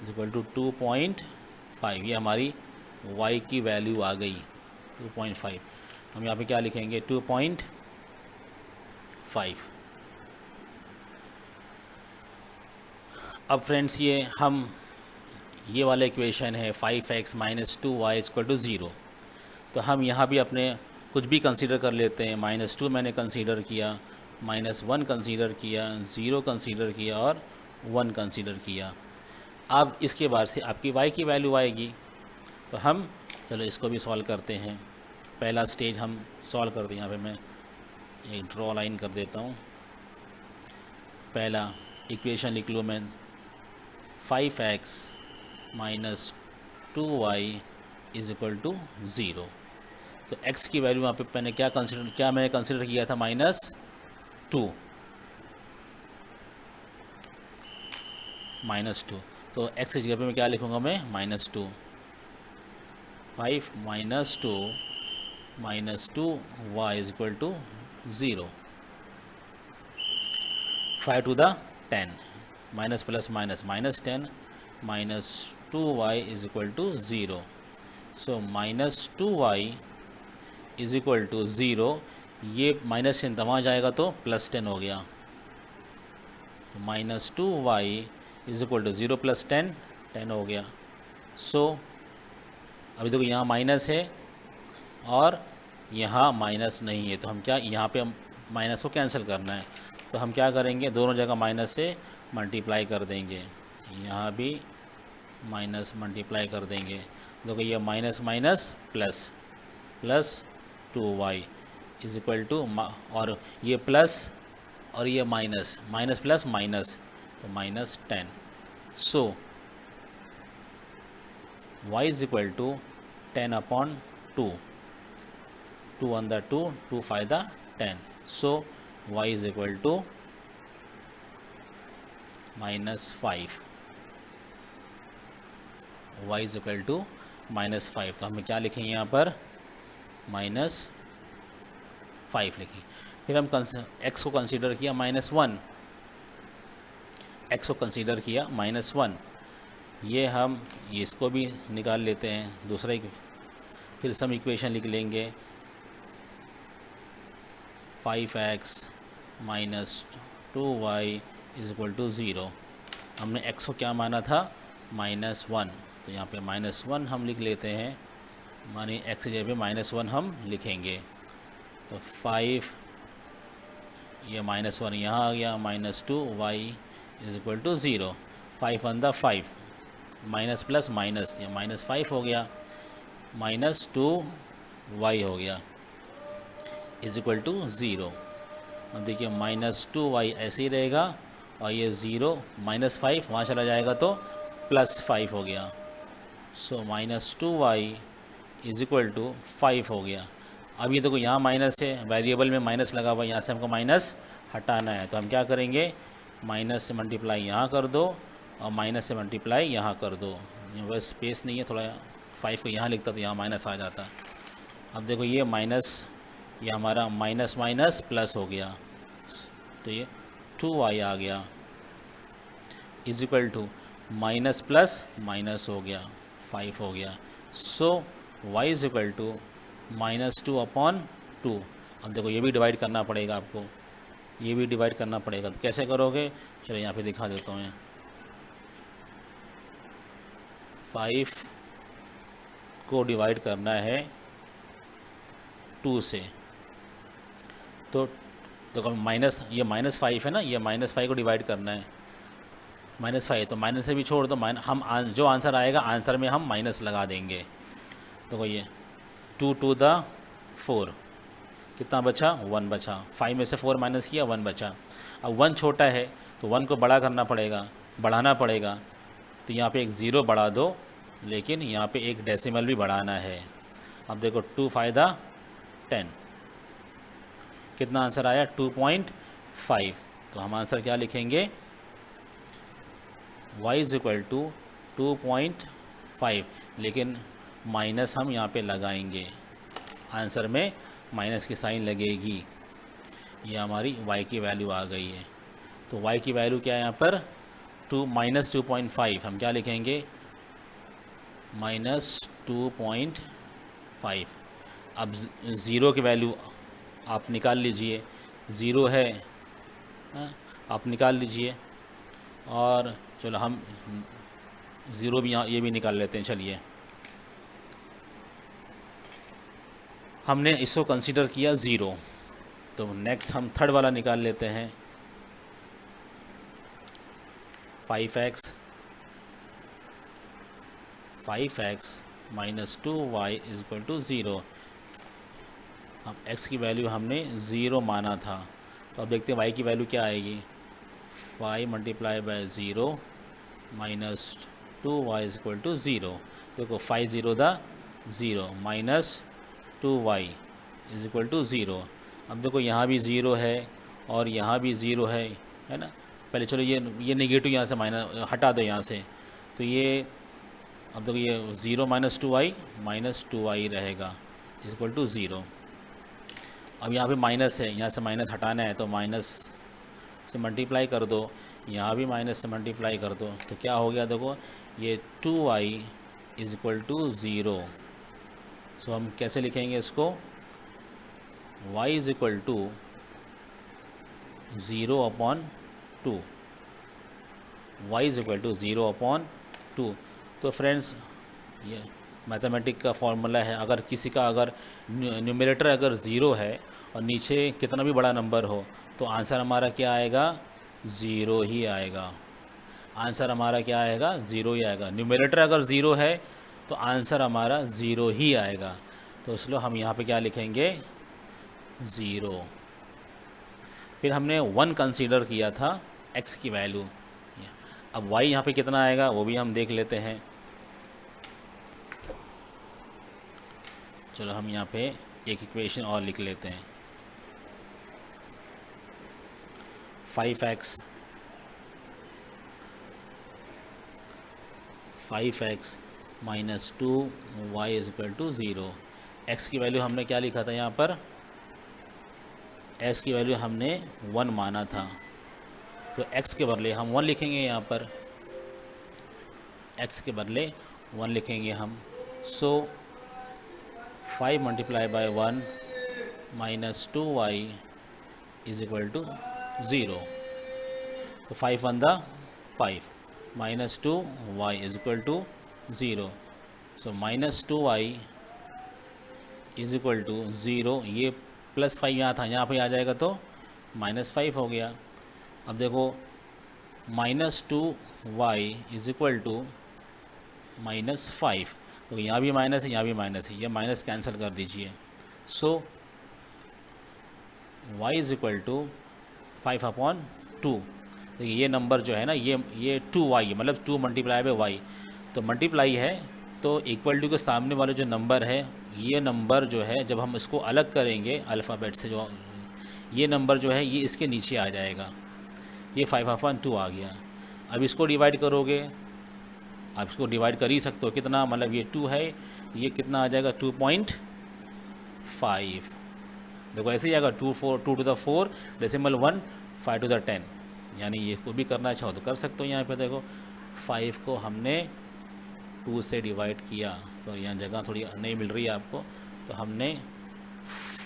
इक्वल टू 2.5, ये हमारी y की वैल्यू आ गई 2.5, हम यहाँ पे क्या लिखेंगे 2.5। अब फ्रेंड्स ये वाला इक्वेशन है 5x minus 2y equal to 0, तो हम यहाँ भी अपने कुछ भी कंसीडर कर लेते हैं, -2 मैंने कंसीडर किया, -1 कंसीडर किया, 0 कंसीडर किया और 1 कंसीडर किया। अब इसके बाद से आपकी y की वैल्यू आएगी। तो हम चलो इसको भी सॉल्व करते हैं। पहला स्टेज हम सॉल्व कर दें। यहाँ पे मैं एक ड्रॉ लाइन कर देता हूँ। पहला इक्वेशन लिख लूँ मैं, 5x - 2y = 0। तो x की वैल्यू वहाँ पे मैंने क्या कंसिडर किया था, -2। तो x की जगह पे मैं क्या लिखूँगा, मैं -2। 5 - 2 - 2y = 0। 5 to the 10, minus plus minus -10 - 2y = 0। So -2y = 0। ये -10 वहाँ जाएगा तो +10 हो गया। तो -2y = 0 + 10, 10 हो गया। सो अभी देखो यहाँ माइनस है और यहाँ माइनस नहीं है, तो हम क्या, यहाँ पे माइनस को कैंसिल करना है। तो हम क्या करेंगे, दोनों जगह माइनस से मल्टीप्लाई कर देंगे। यहाँ भी माइनस मल्टीप्लाई कर देंगे। देखो ये माइनस माइनस प्लस, +2y = और ये प्लस और ये माइनस, माइनस प्लस माइनस, तो -10। सो y = 10/2, 2 on the 2, 2 5 the 10। So y = -5, y = -5। तो हमें क्या लिखेंगे यहाँ पर, -5 लिखें। फिर हम x को कंसीडर किया -1, x को कंसीडर किया -1। ये हम इसको भी निकाल लेते हैं, दूसरा फिर सम इक्वेशन लिख लेंगे। 5x - 2y = 0। हमने x को क्या माना था, -1, तो यहाँ पे -1 हम लिख लेते हैं। मानी x की जगह पे -1 हम लिखेंगे। तो 5, ये -1 यहाँ आ गया, -2y = 0। 5 on the 5, minus plus minus, ये -5 हो गया, -2y हो गया = 0। और देखिए -2y ऐसे ही रहेगा और ये 0 -5 वहाँ चला जाएगा तो +5 हो गया। सो -2y = 5 हो गया। अब ये देखो यहाँ माइनस है, वेरिएबल में माइनस लगा हुआ, यहाँ से हमको माइनस हटाना है। तो हम क्या करेंगे, माइनस से मल्टीप्लाई यहाँ कर दो और माइनस से मल्टीप्लाई यहाँ कर दो। वह स्पेस नहीं है, थोड़ा 5 को यहाँ लिखता तो यहाँ माइनस आ जाता। अब देखो ये माइनस, ये हमारा माइनस माइनस प्लस हो गया, तो ये 2y आ गया = माइनस प्लस माइनस हो गया, 5 हो गया। So y = -2/2। अब देखो ये भी डिवाइड करना पड़ेगा आपको, ये भी डिवाइड करना पड़ेगा। तो कैसे करोगे, चलो यहाँ पे दिखा देता हूँ। 5 को डिवाइड करना है 2 से, तो देखो माइनस, ये -5 है ना, ये -5 को डिवाइड करना है, -5, तो माइनस से भी छोड़ दो, हम जो आंसर आएगा आंसर में हम माइनस लगा देंगे। तो ये 2 to the 4 कितना बचा, 1 बचा। 5 में से 4 माइनस किया, 1 बचा। अब 1 छोटा है तो 1 को बड़ा करना पड़ेगा, बढ़ाना पड़ेगा। तो यहाँ पे एक 0 बढ़ा दो, लेकिन यहाँ पे एक डेसिमल भी बढ़ाना है। अब देखो 2 5 10, कितना आंसर आया, 2.5। तो हम आंसर क्या लिखेंगे, y = 2.5, लेकिन माइनस हम यहाँ पे लगाएंगे, आंसर में माइनस की साइन लगेगी। ये हमारी y की वैल्यू आ गई है। तो y की वैल्यू क्या है यहाँ पर, -2.5। हम क्या लिखेंगे, -2.5। अब 0 की वैल्यू आप निकाल लीजिए, 0 है, आप निकाल लीजिए। और चलो हम 0 भी यहाँ, ये भी निकाल लेते हैं। चलिए, हमने इसको कंसीडर किया 0, तो नेक्स्ट हम थर्ड वाला निकाल लेते हैं। 5x minus 2y is equal to 0। हम x की वैल्यू हमने 0 माना था, तो अब देखते हैं y की वैल्यू क्या आएगी। 5 multiply by 0 minus 2y is equal to 0। देखो 5 0 the 0 minus 2y is equal to 0। अब देखो यहाँ भी 0 है और यहाँ भी 0 है ना। पहले चलो ये नेगेटिव यहाँ से माइनस हटा दो यहाँ से, तो ये अब देखो ये 0 माइनस 2y रहेगा इज इक्वल टू 0। अब यहाँ पे माइनस है, यहाँ से माइनस हटाना है तो माइनस से मल्टीप्लाई कर दो, यहाँ भी माइनस से मल्टीप्लाई कर दो, तो क्या हो गया देखो ये 2y इज इक्वल टू 0। सो हम कैसे लिखेंगे इसको, y is equal to 0/2, y is equal to 0/2। तो फ्रेंड्स ये मैथमेटिक का फॉर्मूला है। अगर किसी का अगर न्यूमरेटर अगर 0 है और नीचे कितना भी बड़ा नंबर हो तो आंसर हमारा क्या आएगा, 0 ही आएगा। आंसर हमारा क्या आएगा, 0 ही आएगा। न्यूमरेटर अगर 0 है तो आंसर हमारा 0 ही आएगा। तो इसलिए हम यहाँ पे क्या लिखेंगे, 0। फिर हमने 1 कंसीडर किया था x की वैल्यू। अब y यहाँ पे कितना आएगा वो भी हम देख लेते हैं। चलो हम यहाँ पे एक इक्वेशन और लिख लेते हैं। 5x minus 2y is equal to 0। x की वैल्यू हमने क्या लिखा था यहाँ पर, x की वैल्यू हमने 1 माना था, तो x के बदले हम 1 लिखेंगे यहाँ पर, x के बदले 1 लिखेंगे हम। So 5 multiply by 1 minus 2y is equal to 0। तो 5 1 the 5 minus 2y is equal to 0। So minus 2y is equal to 0। ये प्लस 5 यहाँ था, यहाँ पे आ जाएगा तो -5 हो गया। अब देखो -2y इज इक्वल टू -5, तो यहाँ भी माइनस है यहाँ भी माइनस है, ये माइनस कैंसिल कर दीजिए। सो y इज इक्वल टू 5/2। देखिए ये नंबर जो है ना ये 2y मतलब 2 मल्टीप्लाई बाय y, तो मल्टीप्लाई है तो इक्वल टू के सामने वाले जो नंबर है ये नंबर जो है जब हम इसको अलग करेंगे अल्फ़ाबेट से, जो ये नंबर जो है ये इसके नीचे आ जाएगा। ये 5/2 आ गया। अब इसको डिवाइड करोगे, आप इसको डिवाइड कर ही सकते हो कितना, मतलब ये 2 है, ये कितना आ जाएगा 2.5। देखो ऐसे ही आएगा 2 two the 4 decimal 1 5 two the 10, यानी ये को भी करना चाहो तो कर सकते हो। यहाँ पे देखो 5 को हमने 2 से डिवाइड किया, तो यहाँ जगह थोड़ी नहीं मिल रही है आपको, तो हमने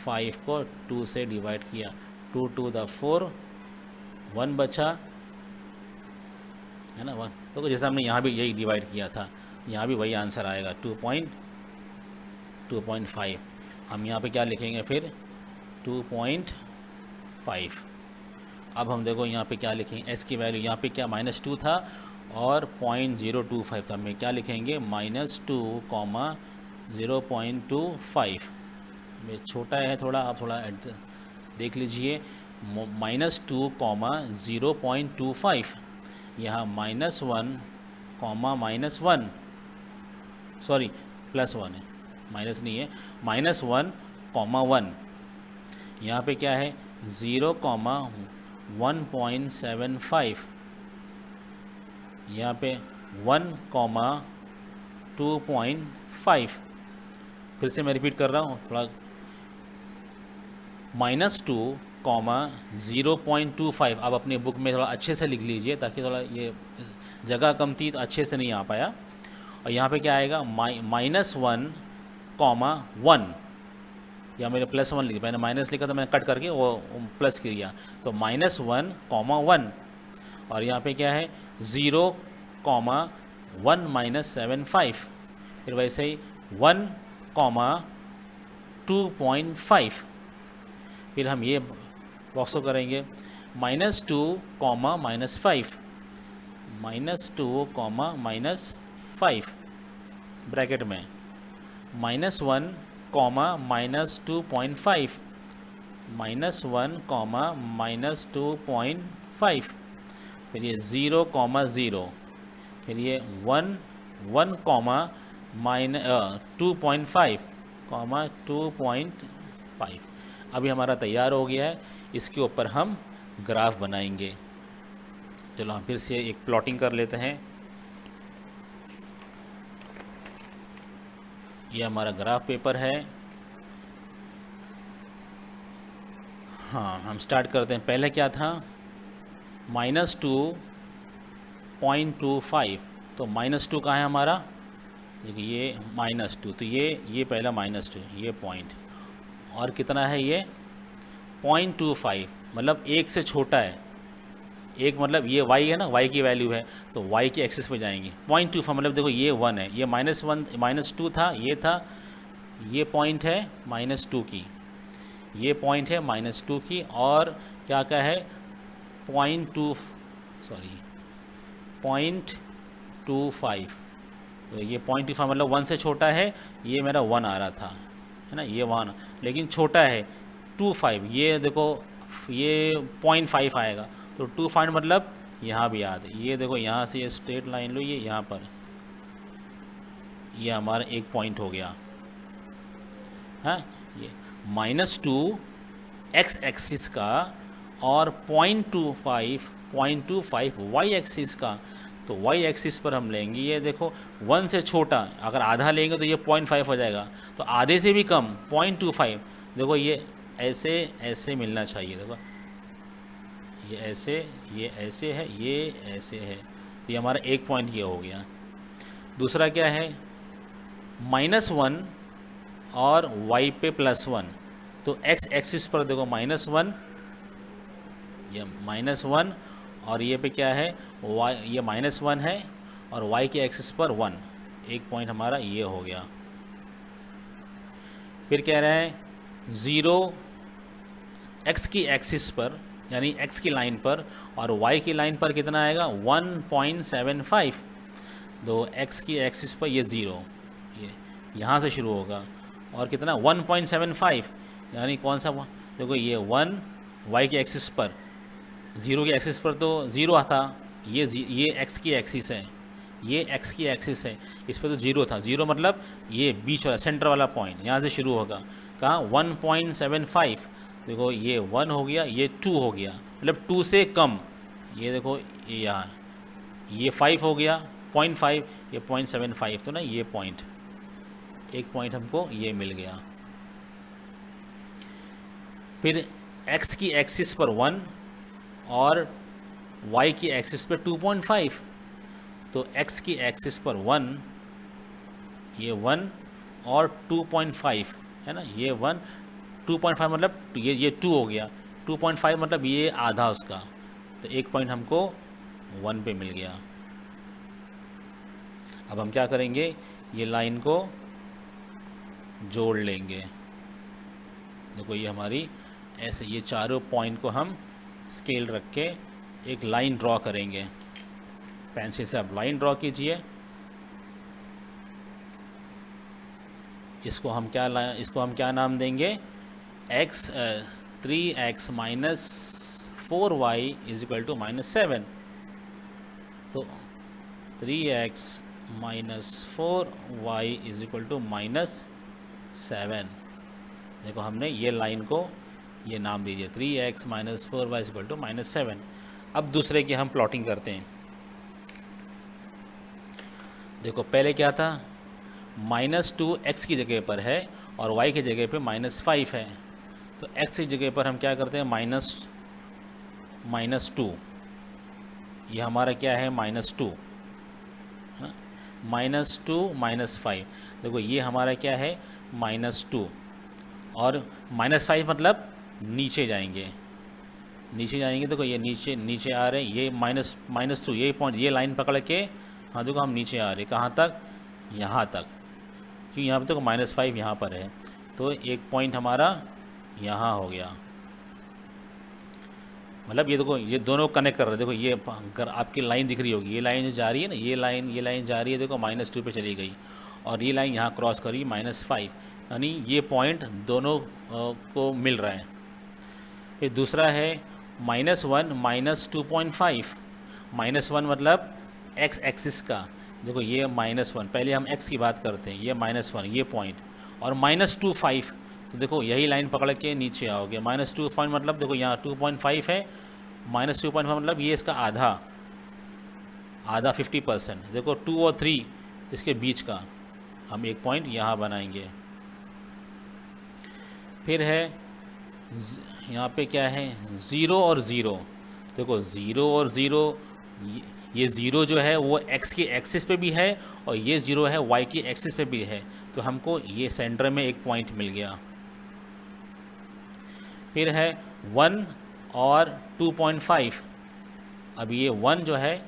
5 को 2 से डिवाइड किया, 2 टू द 4 1 बचा है ना 1। तो जैसे हमने यहाँ भी यही डिवाइड किया था, यहाँ भी वही आंसर आएगा 2.5। हम यहाँ पे क्या लिखेंगे फिर 2.5। अब हम देखो यहाँ पे क्या लिखेंगे, s की वैल्यू यहाँ पे क्या -2 था और 0.025 था, हम क्या लिखेंगे -2, 0.25। ये छोटा है थोड़ा, आप थोड़ा देख लीजिए। -2, 0.25, यहाँ -1, -1, सॉरी +1 है, माइनस नहीं है, -1, 1। यहाँ पे क्या है 0, 1.75, यहाँ पे 1, 2.5। फिर से मैं रिपीट कर रहा हूँ थोड़ा, -2, 0.25। अब अपने बुक में थोड़ा अच्छे से लिख लीजिए ताकि थोड़ा ये जगह कम थी तो अच्छे से नहीं आ पाया। और यहाँ पे क्या आएगा -1, 1, या मैंने +1 लिखा, मैंने माइनस लिखा तो मैंने कट करके वो प्लस किया, तो -1, 1। और यहाँ पे क्या है 0, 1 -75। फिर वैसे ही 1, 2.5। फिर हम ये बॉक्स को करेंगे -2 कॉमा -5, -2 कॉमा -5 ब्रैकेट में, -1 कॉमा -2.5, -1 कॉमा -2.5, फिर ये 0 कॉमा 0, फिर ये 1 कॉमा 2.5 कॉमा 2.5। अभी हमारा तैयार हो गया है, इसके ऊपर हम ग्राफ बनाएंगे। चलो हम फिर से एक प्लॉटिंग कर लेते हैं। ये हमारा ग्राफ पेपर है। हाँ, हम स्टार्ट करते हैं। पहले क्या था, -2.25, तो -2 कहाँ है हमारा, देखिए ये -2, तो ये पहला -2, ये पॉइंट, और कितना है ये 0.25, मतलब 1 से छोटा है। एक मतलब ये y है ना, y की वैल्यू है, तो y की एक्सिस पे जाएंगे। 0.25 मतलब देखो ये 1 है, ये -1 -2 था, ये था, ये पॉइंट है -2 की, ये पॉइंट है -2 की, और क्या क्या है 0.25, तो ये 0.25 मतलब 1 से छोटा है। ये मेरा 1 आ रहा था, है ना, ये 1, लेकिन छोटा है 25, ये देखो ये 0.5 आएगा, तो 25 मतलब यहाँ भी याद, ये देखो यहाँ से ये स्ट्रेट लाइन लो, ये यहाँ पर, ये हमारा एक पॉइंट हो गया। हाँ, ये -2 x एक्सिस का और 0.25 y एक्सिस का, तो y एक्सिस पर हम लेंगे, ये देखो 1 से छोटा, अगर आधा लेंगे तो ये 0.5 हो जाएगा, तो आधे से भी कम 0.25, देखो ये ऐसे ऐसे मिलना चाहिए, देखो ये ऐसे, ये ऐसे है, ये ऐसे है, तो ये हमारा एक पॉइंट ये हो गया। दूसरा क्या है, -1 और y पे +1, तो x एक्सिस पर देखो -1, ये -1, और ये पे क्या है y, ये -1 है, और y के एक्सिस पर 1, एक पॉइंट हमारा ये हो गया। फिर कह रहे हैं 0 x की एक्सिस पर, यानी x की लाइन पर, और y की लाइन पर कितना आएगा 1.75, तो x की एक्सिस पर ये 0, ये यहाँ से शुरू होगा, और कितना 1.75, यानी कौन सा, देखो ये 1 y की एक्सिस पर, 0 की एक्सिस पर तो 0 था, ये x की एक्सिस है, ये x की एक्सिस है, इस पर तो 0 था, 0 मतलब ये बीच वाला सेंटर वाला पॉइंट, यहाँ से शुरू होगा, कहाँ 1.75, देखो ये 1 हो गया, ये 2 हो गया, मतलब 2 से कम, ये देखो ये यहाँ, ये 5 हो गया, 0.5, ये 0.75, तो ना ये पॉइंट, एक पॉइंट हमको ये मिल गया। फिर x की एक्सिस पर 1 और y की एक्सिस पर 2.5, तो x की एक्सिस पर 1, ये 1 और 2.5 है ना, ये 1, 2.5 मतलब ये 2 हो गया, 2.5 मतलब ये आधा उसका, तो एक पॉइंट हमको 1 पे मिल गया। अब हम क्या करेंगे, ये लाइन को जोड़ लेंगे, देखो ये हमारी ऐसे, ये चारों पॉइंट को हम स्केल रख के एक लाइन ड्रॉ करेंगे। पेंसिल से आप लाइन ड्रॉ कीजिए। इसको हम क्या नाम देंगे, 3x - 4y = -7, तो 3x - 4y = -7, देखो हमने ये लाइन को ये नाम दीजिए, 3x - 4y = -7। अब दूसरे की हम प्लॉटिंग करते हैं। देखो पहले क्या था, -2 x की जगह पर है और y की जगह पे -5 है, तो x की जगह पर हम क्या करते हैं, -2, ये हमारा क्या है -2, है ना, -2 -5, देखो ये हमारा क्या है -2, और -5 मतलब नीचे जाएंगे, देखो ये नीचे आ रहे हैं, ये -2, ये पॉइंट, ये लाइन पकड़ के, हाँ देखो हम नीचे आ रहे, कहाँ तक, यहाँ तक, क्योंकि यहाँ पे देखो -5 यहाँ पर है, तो एक पॉइंट हमारा यहाँ हो गया, मतलब ये देखो ये दोनों कनेक्ट कर रहे हैं। देखो ये अगर आपकी लाइन दिख रही होगी, ये लाइन जो जा रही है ना, ये लाइन जा रही है, देखो -2 पे चली गई, और ये लाइन यहाँ क्रॉस करी -5, यानी ये पॉइंट दोनों को मिल रहा है। फिर दूसरा है -1 -2.5। -1 मतलब x एक्सिस का, देखो ये -1, पहले हम x की बात करते हैं, ये -1 ये पॉइंट, और -2.5, तो देखो यही लाइन पकड़ के नीचे आओगे। -2 मतलब देखो यहाँ 2.5 है, -2.5 मतलब ये इसका आधा 50%। देखो 2 और 3 इसके बीच का हम एक पॉइंट यहाँ बनाएंगे। फिर है यहाँ पे क्या है, 0 और 0। देखो 0 और 0, ये 0 जो है वो x की एक्सिस पे भी है, और ये 0 है y की एक्सिस पे भी है, तो हमको ये सेंटर में एक पॉइंट मिल गया। फिर है 1 और 2.5। अब ये 1 जो है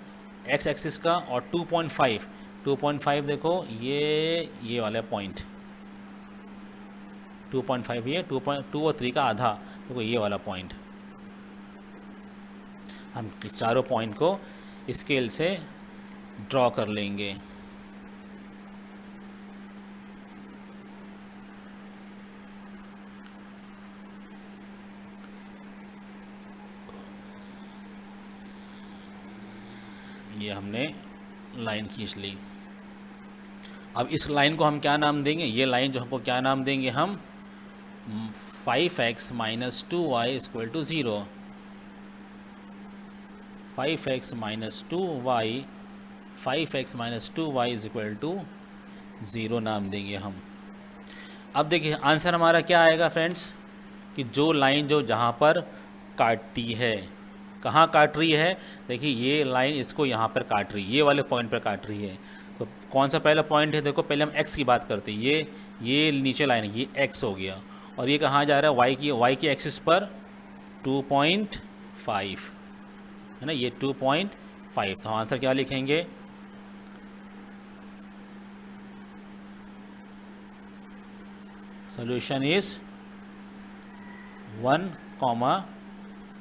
x एक्सिस का, और 2.5 देखो ये वाला पॉइंट 2.5, ये 2 और 3 का आधा, देखो ये वाला पॉइंट। हम इस चारों पॉइंट को स्केल से ड्रॉ कर लेंगे। ये हमने लाइन खींच ली। अब इस लाइन को हम क्या नाम देंगे, ये लाइन जो हमको क्या नाम देंगे हम, 5x - 2y = 0। 5x - 2y 5x - 2y = 0 नाम देंगे हम। अब देखिए आंसर हमारा क्या आएगा फ्रेंड्स, कि जो लाइन जो जहाँ पर काटती है, कहाँ काट रही है, देखिए ये लाइन इसको यहाँ पर काट रही है, ये वाले पॉइंट पर काट रही है। तो कौन सा पहला पॉइंट है, देखो पहले हम x की बात करते हैं, ये नीचे लाइन है, ये x हो गया, और ये कहाँ जा रहा है, y की एक्सिस पर 2.5 है ना, ये 2.5। तो आंसर क्या लिखेंगे, सोल्यूशन इज 1,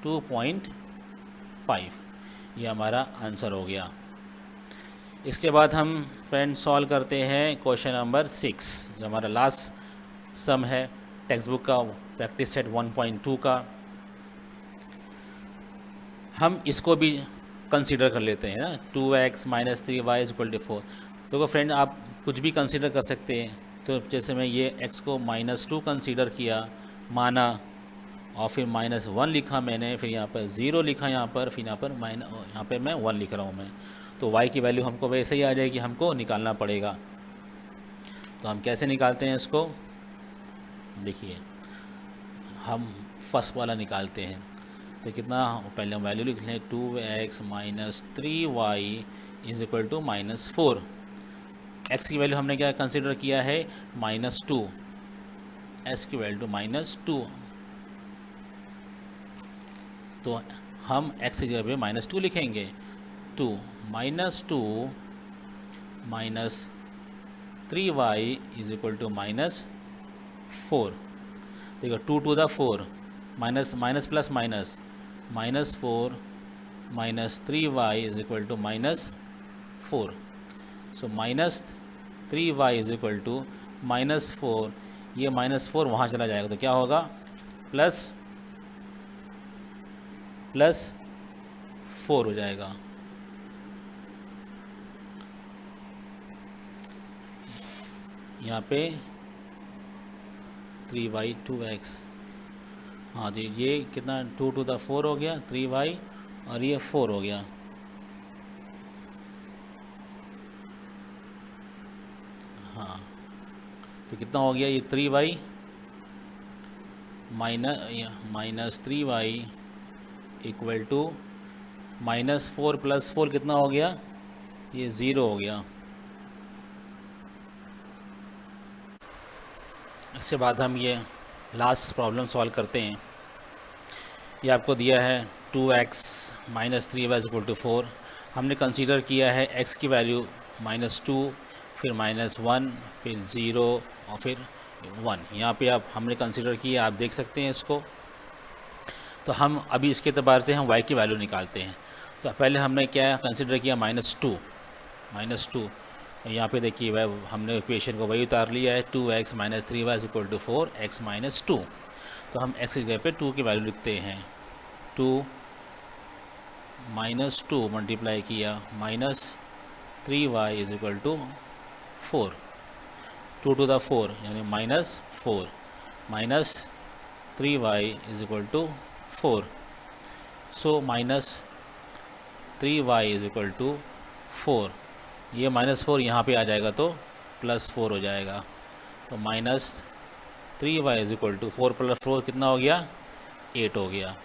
2.5। ये हमारा आंसर हो गया। इसके बाद हम फ्रेंड सॉल्व करते हैं क्वेश्चन नंबर 6, जो हमारा लास्ट सम है टेक्स्ट बुक का, प्रैक्टिस सेट 1.2 का। हम इसको भी कंसीडर कर लेते हैं ना, 2x - 3y = 4। देखो फ्रेंड आप कुछ भी कंसीडर कर सकते हैं। तो जैसे मैं ये x को -2 कंसीडर किया, माना, और फिर -1 लिखा मैंने, फिर यहाँ पर 0 लिखा, यहाँ पर फिर यहाँ पर मैं 1 लिख रहा हूँ मैं, तो y की वैल्यू हमको वैसे ही आ जाएगी, हमको निकालना पड़ेगा। तो हम कैसे निकालते हैं इसको, देखिए हम फर्स्ट वाला निकालते हैं। तो कितना, पहले हम वैल्यू लिख लें, 2x - 3y = -4। x की वैल्यू हमने क्या कंसीडर किया है, -2, s की वैल्यू -2, तो हम x की जगह पे -2 लिखेंगे। 2 - 2 - 3y = -4। देखो 2 to the 4, minus plus minus, -4 - 3y = -4। So -3y = -4, ये -4 वहाँ चला जाएगा, तो क्या होगा, +4 हो जाएगा। यहाँ पे 3/2x, हाँ जी, ये कितना, 2 to the 4 हो गया, 3y, और ये 4 हो गया। हाँ, तो कितना हो गया, ये 3y माइनस 3y = -4 + 4 कितना हो गया, ये 0 हो गया। इसके बाद हम ये लास्ट प्रॉब्लम सॉल्व करते हैं। ये आपको दिया है 2x - 3y = 4। हमने कंसीडर किया है x की वैल्यू -2, फिर -1, फिर 0 और फिर 1। यहाँ पे आप हमने कंसीडर किया, आप देख सकते हैं इसको। तो तो हम अभी इसके एतबार से हम y की वैल्यू निकालते हैं। तो पहले हमने क्या कंसिडर किया, -2 यहाँ पे देखिए वह हमने इक्वेशन को वही उतार लिया है, 2x - 3y = 4x - 2। तो हम x की जगह पे 2 की वैल्यू लिखते हैं। 2 - 2 मल्टीप्लाई किया -3y = 4, 2 to the 4 यानी -4 -3y = 4। सो -3y = 4, ये -4 यहाँ पे आ जाएगा तो +4 हो जाएगा। तो -3y = 4 + 4 कितना हो गया, 8 हो गया।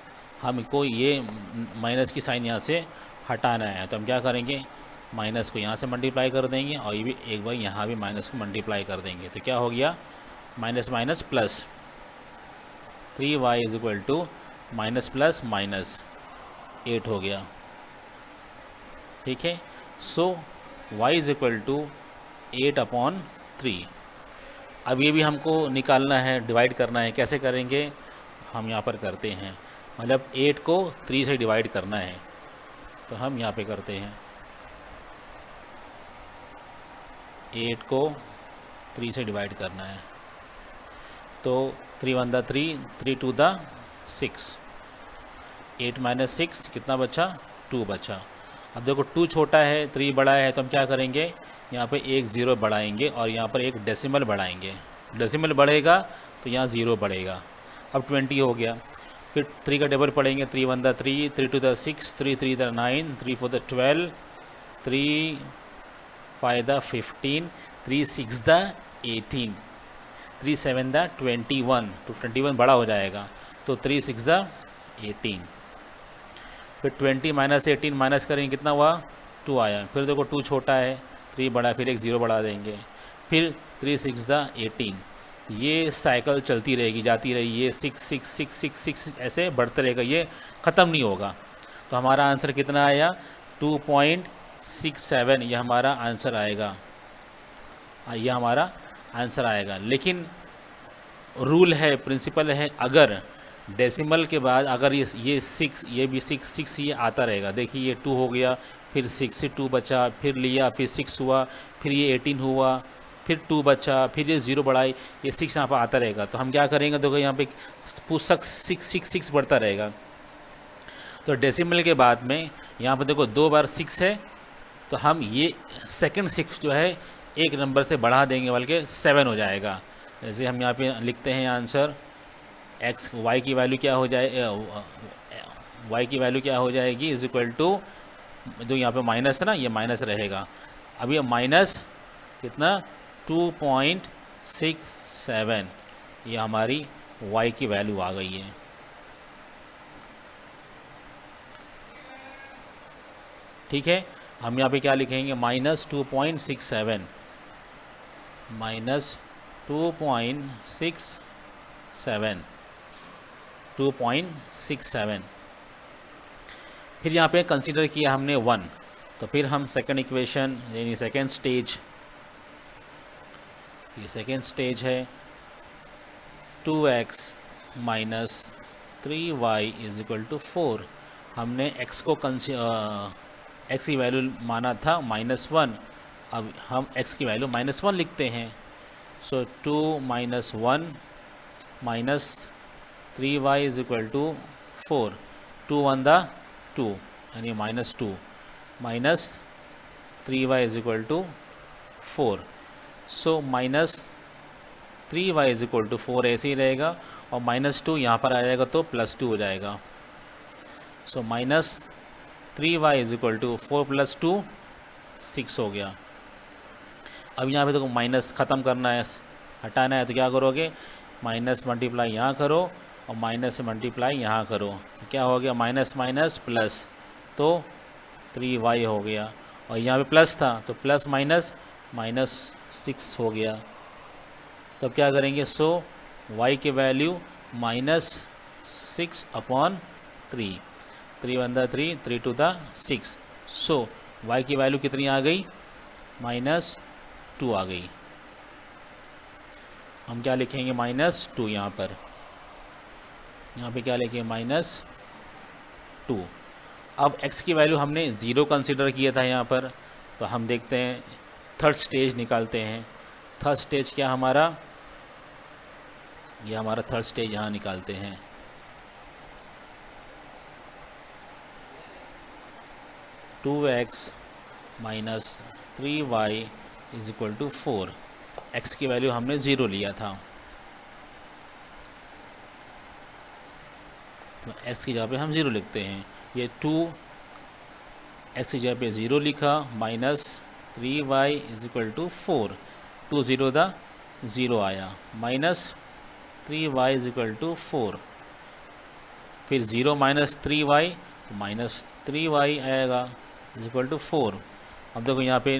हमको ये माइनस की साइन यहाँ से हटाना है, तो हम क्या करेंगे, माइनस को यहाँ से मल्टीप्लाई कर देंगे और ये भी एक बार यहाँ भी माइनस को मल्टीप्लाई कर देंगे। तो क्या हो गया, माइनस माइनस प्लस, 3y = -+- 8 हो गया। ठीक है, सो y = 8/3। अब ये भी हमको निकालना है, डिवाइड करना है। कैसे करेंगे, हम यहाँ पर करते हैं, मतलब 8 को 3 से डिवाइड करना है। तो हम यहाँ पे करते हैं, 8 को 3 से डिवाइड करना है। तो 3 1 = 3, 3 2 = 6, 8 - 6 कितना बचा, 2 बचा। अब देखो 2 छोटा है, 3 बड़ा है, तो हम क्या करेंगे, यहाँ पे एक 0 बढ़ाएंगे और यहाँ पर एक डेसिमल बढ़ाएंगे। डेसिमल बढ़ेगा तो यहाँ 0 बढ़ेगा। अब 20 हो गया। फिर 3 का टेबल पढ़ेंगे, 3 1 = 3, 3 2 = 6, 3 3 = 9, 3 4 = 12, 3 5 = 15, 3 6 = 18, 3 7 = 21। तो 21 बड़ा हो जाएगा, तो 3 6 = 18। फिर 20 - 18 माइनस करेंगे, कितना हुआ, 2 आया। फिर देखो 2 छोटा है, 3 बड़ा है, फिर एक 0 बढ़ा देंगे। फिर 3 6 = 18। ये साइकिल चलती रहेगी, जाती रहेगी, ये 6 6 6 6 6 ऐसे बढ़ते रहेगा, ये ख़त्म नहीं होगा। तो हमारा आंसर कितना आया, 2.67, यह हमारा आंसर आएगा, यह हमारा आंसर आएगा। लेकिन रूल है, प्रिंसिपल है, अगर डेसिमल के बाद अगर ये 6, ये भी 6 6 ये आता रहेगा। देखिए ये 2 हो गया, फिर 6 से 2 बचा, फिर लिया, फिर 6 हुआ, फिर ये 18 हुआ, फिर 2 बचा, फिर ये 0 बढ़ाई, ये 6 यहाँ पर आता रहेगा। तो हम क्या करेंगे, देखो यहाँ पे 6 बढ़ता रहेगा। तो डेसिमल के बाद में यहाँ पर देखो 2 बार 6 है, तो हम ये सेकंड 6 जो है एक नंबर से बढ़ा देंगे, बल्कि 7 हो जाएगा। जैसे हम यहाँ पे लिखते हैं आंसर, y की वैल्यू क्या हो जाए, y की वैल्यू क्या हो जाएगी, = जो यहाँ पे माइनस है ना, ये माइनस रहेगा। अब ये माइनस कितना, 2.67, ये हमारी y की वैल्यू आ गई है। ठीक है, हम यहाँ पे क्या लिखेंगे, -2.67, -2.67। फिर यहाँ पे कंसीडर किया हमने 1, तो फिर हम सेकंड इक्वेशन यानी सेकंड स्टेज, ये सेकंड स्टेज है, 2x - 3y = 4। हमने x को x की वैल्यू माना था -1, अब हम x की वैल्यू -1 लिखते हैं। सो 2 - 1 - 3y = 4, 2 1 = 2 यानी -2 -3y = 4। सो -3y = 4 ऐसे ही रहेगा, और -2 यहाँ पर आ जाएगा तो +2 हो जाएगा। सो -3y = 4 + 2 6 हो गया। अब यहाँ पे देखो माइनस ख़त्म करना है, हटाना है, तो क्या करोगे, माइनस मल्टीप्लाई यहाँ करो और माइनस मल्टीप्लाई यहाँ करो, तो क्या हो गया, माइनस माइनस प्लस, तो 3y हो गया। और यहाँ पे प्लस था तो प्लस माइनस -6 हो गया। तब क्या करेंगे, सो y की वैल्यू -6/3, 3 1 = 3, 3 2 = 6। सो y की वैल्यू कितनी आ गई, -2 आ गई। हम क्या लिखेंगे, -2 यहाँ पे क्या लिखेंगे, 2। अब x की वैल्यू हमने 0 कंसिडर किया था यहाँ पर, तो हम देखते हैं थर्ड स्टेज निकालते हैं। थर्ड स्टेज क्या हमारा, ये हमारा थर्ड स्टेज यहाँ निकालते हैं। Two x minus 3y is equal to 4। x की वैल्यू हमने 0 लिया था, तो s की जगह पे हम 0 लिखते हैं। ये 2 x की जगह पे 0 लिखा, minus 3y is equal to 4। 2 0 दा 0 आया, minus 3y is equal to 4। फिर 0 माइनस 3y, माइनस 3y आएगा इज इक्वल टू 4। अब देखो यहाँ पे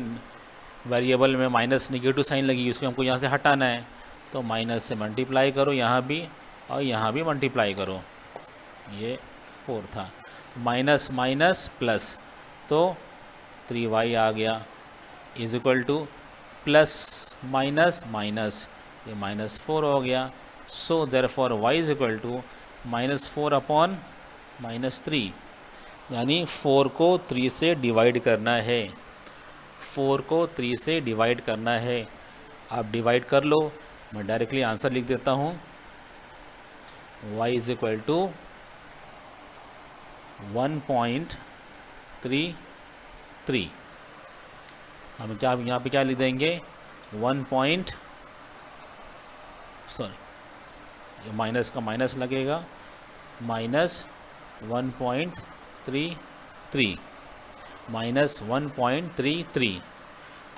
वेरिएबल में माइनस निगेटिव साइन लगी, उसको हमको यहाँ से हटाना है, तो माइनस से मल्टीप्लाई करो यहाँ भी और यहाँ भी मल्टीप्लाई करो। ये 4 था, माइनस माइनस प्लस, तो 3y आ गया is equal to plus minus minus, ये माइनस 4 हो गया। So therefore y is equal to minus 4 upon minus 3, यानी 4 को 3 से डिवाइड करना है। 4 को 3 से डिवाइड करना है। आप डिवाइड कर लो, मैं डायरेक्टली आंसर लिख देता हूँ। y is equal to 1.33। हम क्या यहाँ पे क्या लिख देंगे, ये माइनस का माइनस लगेगा, माइनस 1.33 माइनस 1.33।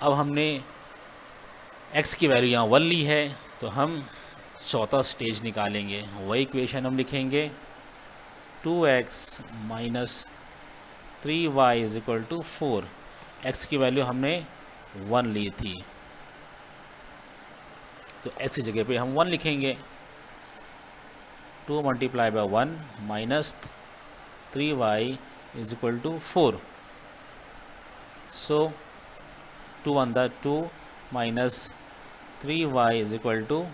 अब हमने x की वैल्यू यहाँ 1 ली है, तो हम चौथा स्टेज निकालेंगे। वही इक्वेशन हम लिखेंगे, 2x minus 3y is equal to 4। x की वैल्यू हमने 1 ली थी, तो x की जगह पे हम 1 लिखेंगे। 2 multiply by 1 minus 3y is equal to 4। सो 2 1 the 2 minus 3y is equal to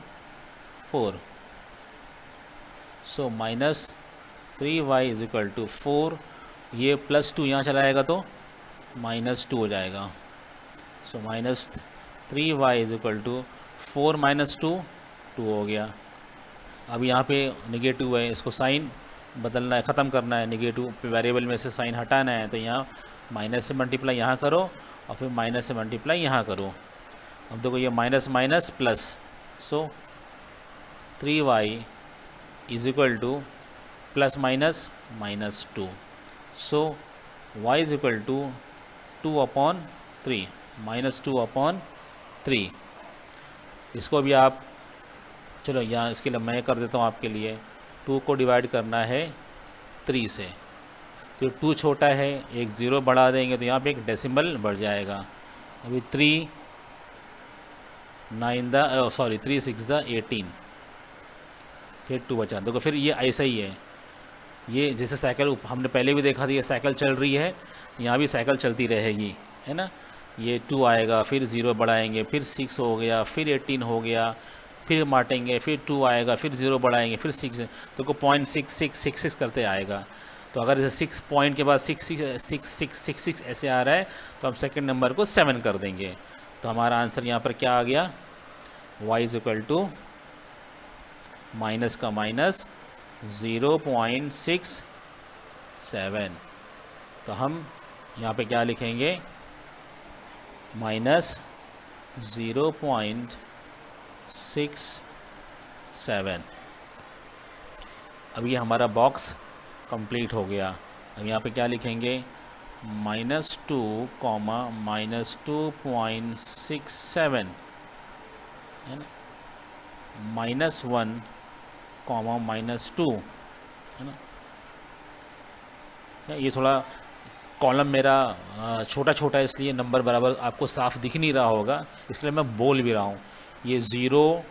4। So minus 3y is equal to 4। ये प्लस 2 यहाँ चला जाएगा तो माइनस 2 हो जाएगा। So minus 3y is equal to 4 minus 2 हो गया। अब यहाँ पे निगेटिव है, इसको साइन बदलना है, ख़त्म करना है, निगेटिव वेरिएबल में से साइन हटाना है, तो यहाँ माइनस से मल्टीप्लाई यहाँ करो और फिर माइनस से मल्टीप्लाई यहाँ करो। अब देखो ये minus minus plus, so 3y is equal to plus minus minus 2। So y is equal to 2 upon 3, minus 2 upon 3। इसको भी आप, चलो यहाँ इसके लिए मैं कर देता हूँ आपके लिए। 2 को डिवाइड करना है 3 से, तो 2 छोटा है, एक 0 बढ़ा देंगे तो यहाँ पे एक डेसिमल बढ़ जाएगा। अभी 3 6 द 18, फिर 2 बचा। देखो फिर ये ऐसा ही है, ये जैसे साइकिल हमने पहले भी देखा था, ये साइकिल चल रही है, यहाँ भी साइकिल चलती रहेगी, है ना। ये 2 आएगा, फिर 0 बढ़ाएंगे, फिर 6 हो गया, फिर 18 हो गया, फिर बांटेंगे, फिर 2 आएगा, फिर 0 बढ़ाएंगे, फिर 6, तो को 0.6666 करते आएगा। तो अगर जैसे 6 पॉइंट के बाद 6 ऐसे आ रहा है, तो हम सेकंड नंबर को 7 कर देंगे। तो हमारा आंसर यहाँ पर क्या आ गया, y is equal to minus का माइनस 0.67। तो हम यहाँ पे क्या लिखेंगे, माइनस 0.67। अब ये हमारा बॉक्स कंप्लीट हो गया। अब यहाँ पे क्या लिखेंगे, -2, -2.67, है ना, -1, -2, है ना। ये थोड़ा कॉलम मेरा छोटा छोटा है, इसलिए नंबर बराबर आपको साफ दिख नहीं रहा होगा, इसलिए मैं बोल भी रहा हूँ। ये 0,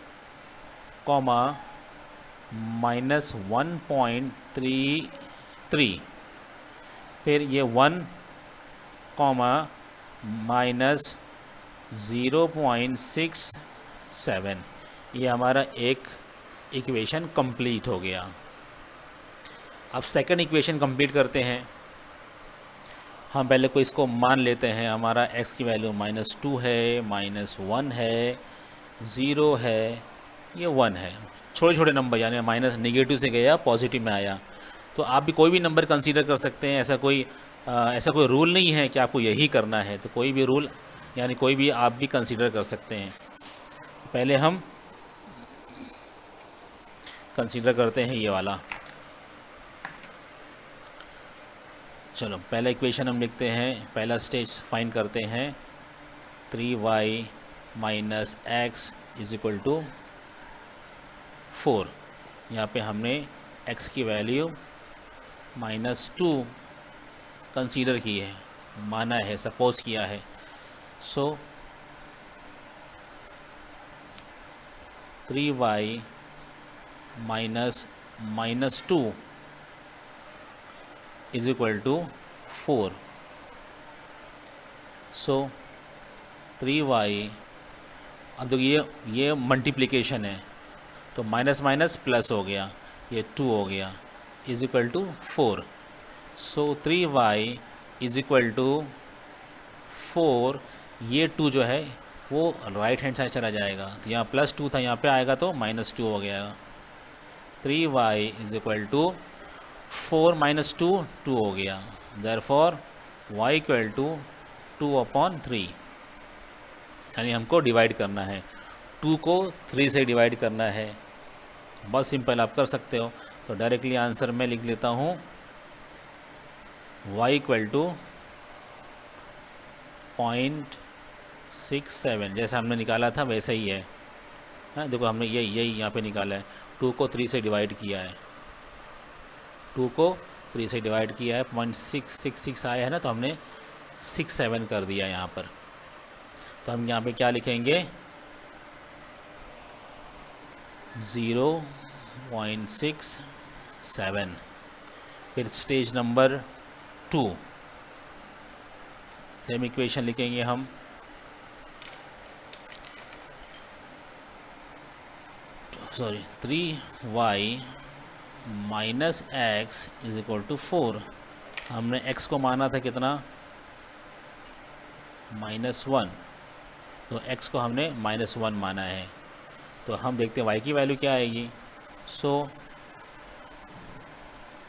-1.33, फिर ये 1, -0.67। ये हमारा एक इक्वेशन कंप्लीट हो गया। अब सेकंड इक्वेशन कंप्लीट करते हैं। हम पहले को इसको मान लेते हैं, हमारा x की वैल्यू -2 है, -1 है, 0 है, ये 1 है। छोटे छोटे नंबर, यानी माइनस निगेटिव से गया पॉजिटिव में आया। तो आप भी कोई भी नंबर कंसीडर कर सकते हैं, ऐसा कोई रूल नहीं है कि आपको यही करना है। तो कोई भी रूल यानी कोई भी आप भी कंसीडर कर सकते हैं। पहले हम कंसीडर करते हैं ये वाला। चलो पहला इक्वेशन हम लिखते हैं, पहला स्टेज फाइंड करते हैं। 3y minus x is equal to 4। यहाँ पे हमने x की वैल्यू -2 कंसीडर की है, माना है, सपोज किया है। So 3y minus -2 is equal to 4। So 3y, अब देखिए ये मल्टीप्लिकेशन है, तो माइनस माइनस प्लस हो गया, ये 2 हो गया, is equal to 4। So 3y is equal to 4। ये 2 जो है वो राइट हैंड साइड चला जाएगा, तो यहाँ +2 था, यहाँ पे आएगा तो -2 हो गया। 3y इज इक्वल टू 4 - 2 2 हो गया। देयरफॉर y इक्वल टू 2/3, यानी हमको डिवाइड करना है, 2 को 3 से डिवाइड करना है। बहुत सिंपल, आप कर सकते हो। तो डायरेक्टली आंसर मैं लिख लेता हूँ, y इक्वल टू 0.67, जैसा हमने निकाला था वैसा ही है। हाँ देखो, हमने यही यहाँ पे निकाला है, 2 को 3 से डिवाइड किया है, 2 को 3 से डिवाइड किया है, 0.666 आया है ना, तो हमने 67 कर दिया यहाँ पर। तो हम यहाँ पे क्या लिखेंगे, 0.67। फिर स्टेज नंबर 2, सेम इक्वेशन लिखेंगे हम। Sorry 3y minus x is equal to 4। हमने x को माना था कितना, -1, तो x को हमने -1 माना है। तो हम देखते हैं y की वैल्यू क्या आएगी। So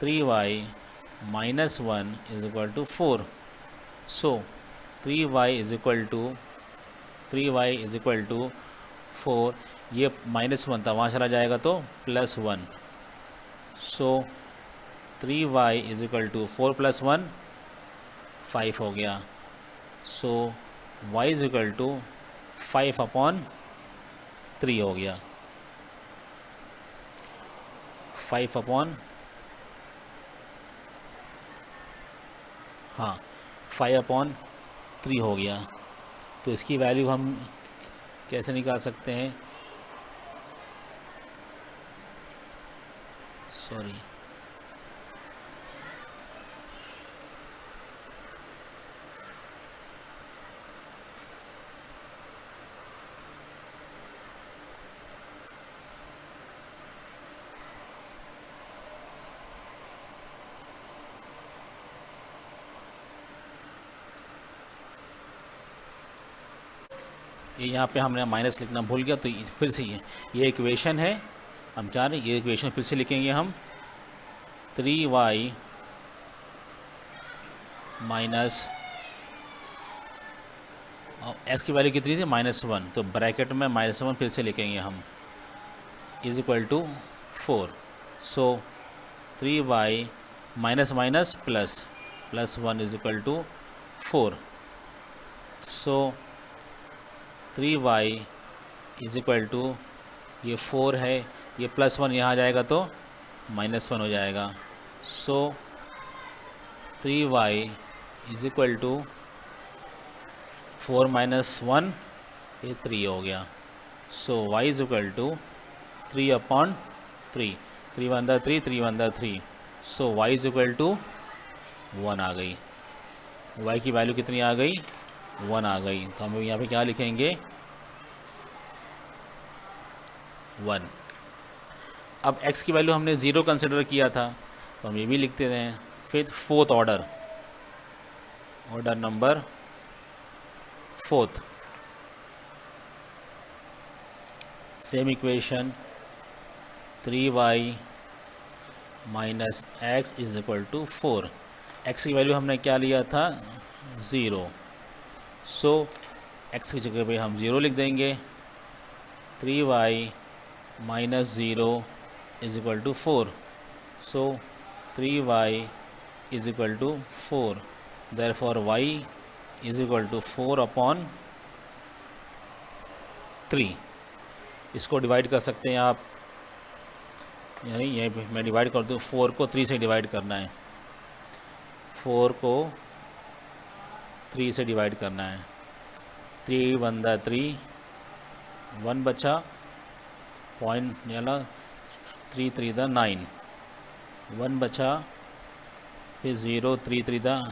3y minus 1 is equal to 4। So 3y is equal to 4। ये -1 था, वहाँ चला जाएगा तो +1। So 3y is equal to 4 + 1 5 हो गया। So y is equal to 5/3 हो गया, 5/3 हो गया। तो इसकी वैल्यू हम कैसे निकाल सकते हैं, सॉरी ये यहाँ पे हमने माइनस लिखना भूल गया, तो फिर से ये इक्वेशन है, हम क्या रहे, ये इक्वेशन फिर से लिखेंगे हम। 3y माइनस x की वैल्यू कितनी थी, -1, तो ब्रैकेट में -1 फिर से लिखेंगे हम, is equal to 4। So 3y minus minus plus +1 is equal to 4। So 3y is equal to, ये 4 है, ये +1 यहाँ आ जाएगा तो -1 हो जाएगा। सो 3y इज इक्वल टू 4 - 1, ये 3 हो गया। So y is equal to 3/3, 3 × 3, 3 × 3। So y is equal to 1 आ गई, y की वैल्यू कितनी आ गई, 1 आ गई। तो हम यहाँ पे क्या लिखेंगे, 1। अब x की वैल्यू हमने 0 कंसिडर किया था, तो हम ये भी लिखते हैं। फिर fourth order number fourth, same equation 3y minus x is equal to 4। X की वैल्यू हमने क्या लिया था 0, सो एक्स की जगह पे हम 0 लिख देंगे। 3y minus 0 is equal to 4, so 3y is equal to 4, therefore y is equal to 4 upon 3। इसको डिवाइड कर सकते हैं आप, यानी यहीं पे मैं डिवाइड कर दूँ, 4 को 3 से डिवाइड करना है, 4 को 3 से डिवाइड करना है। 3 1 दा 3, 1 बचा, पॉइंट याला 3 3 दा 9, 1 बचा, फिर 0 3 3 दा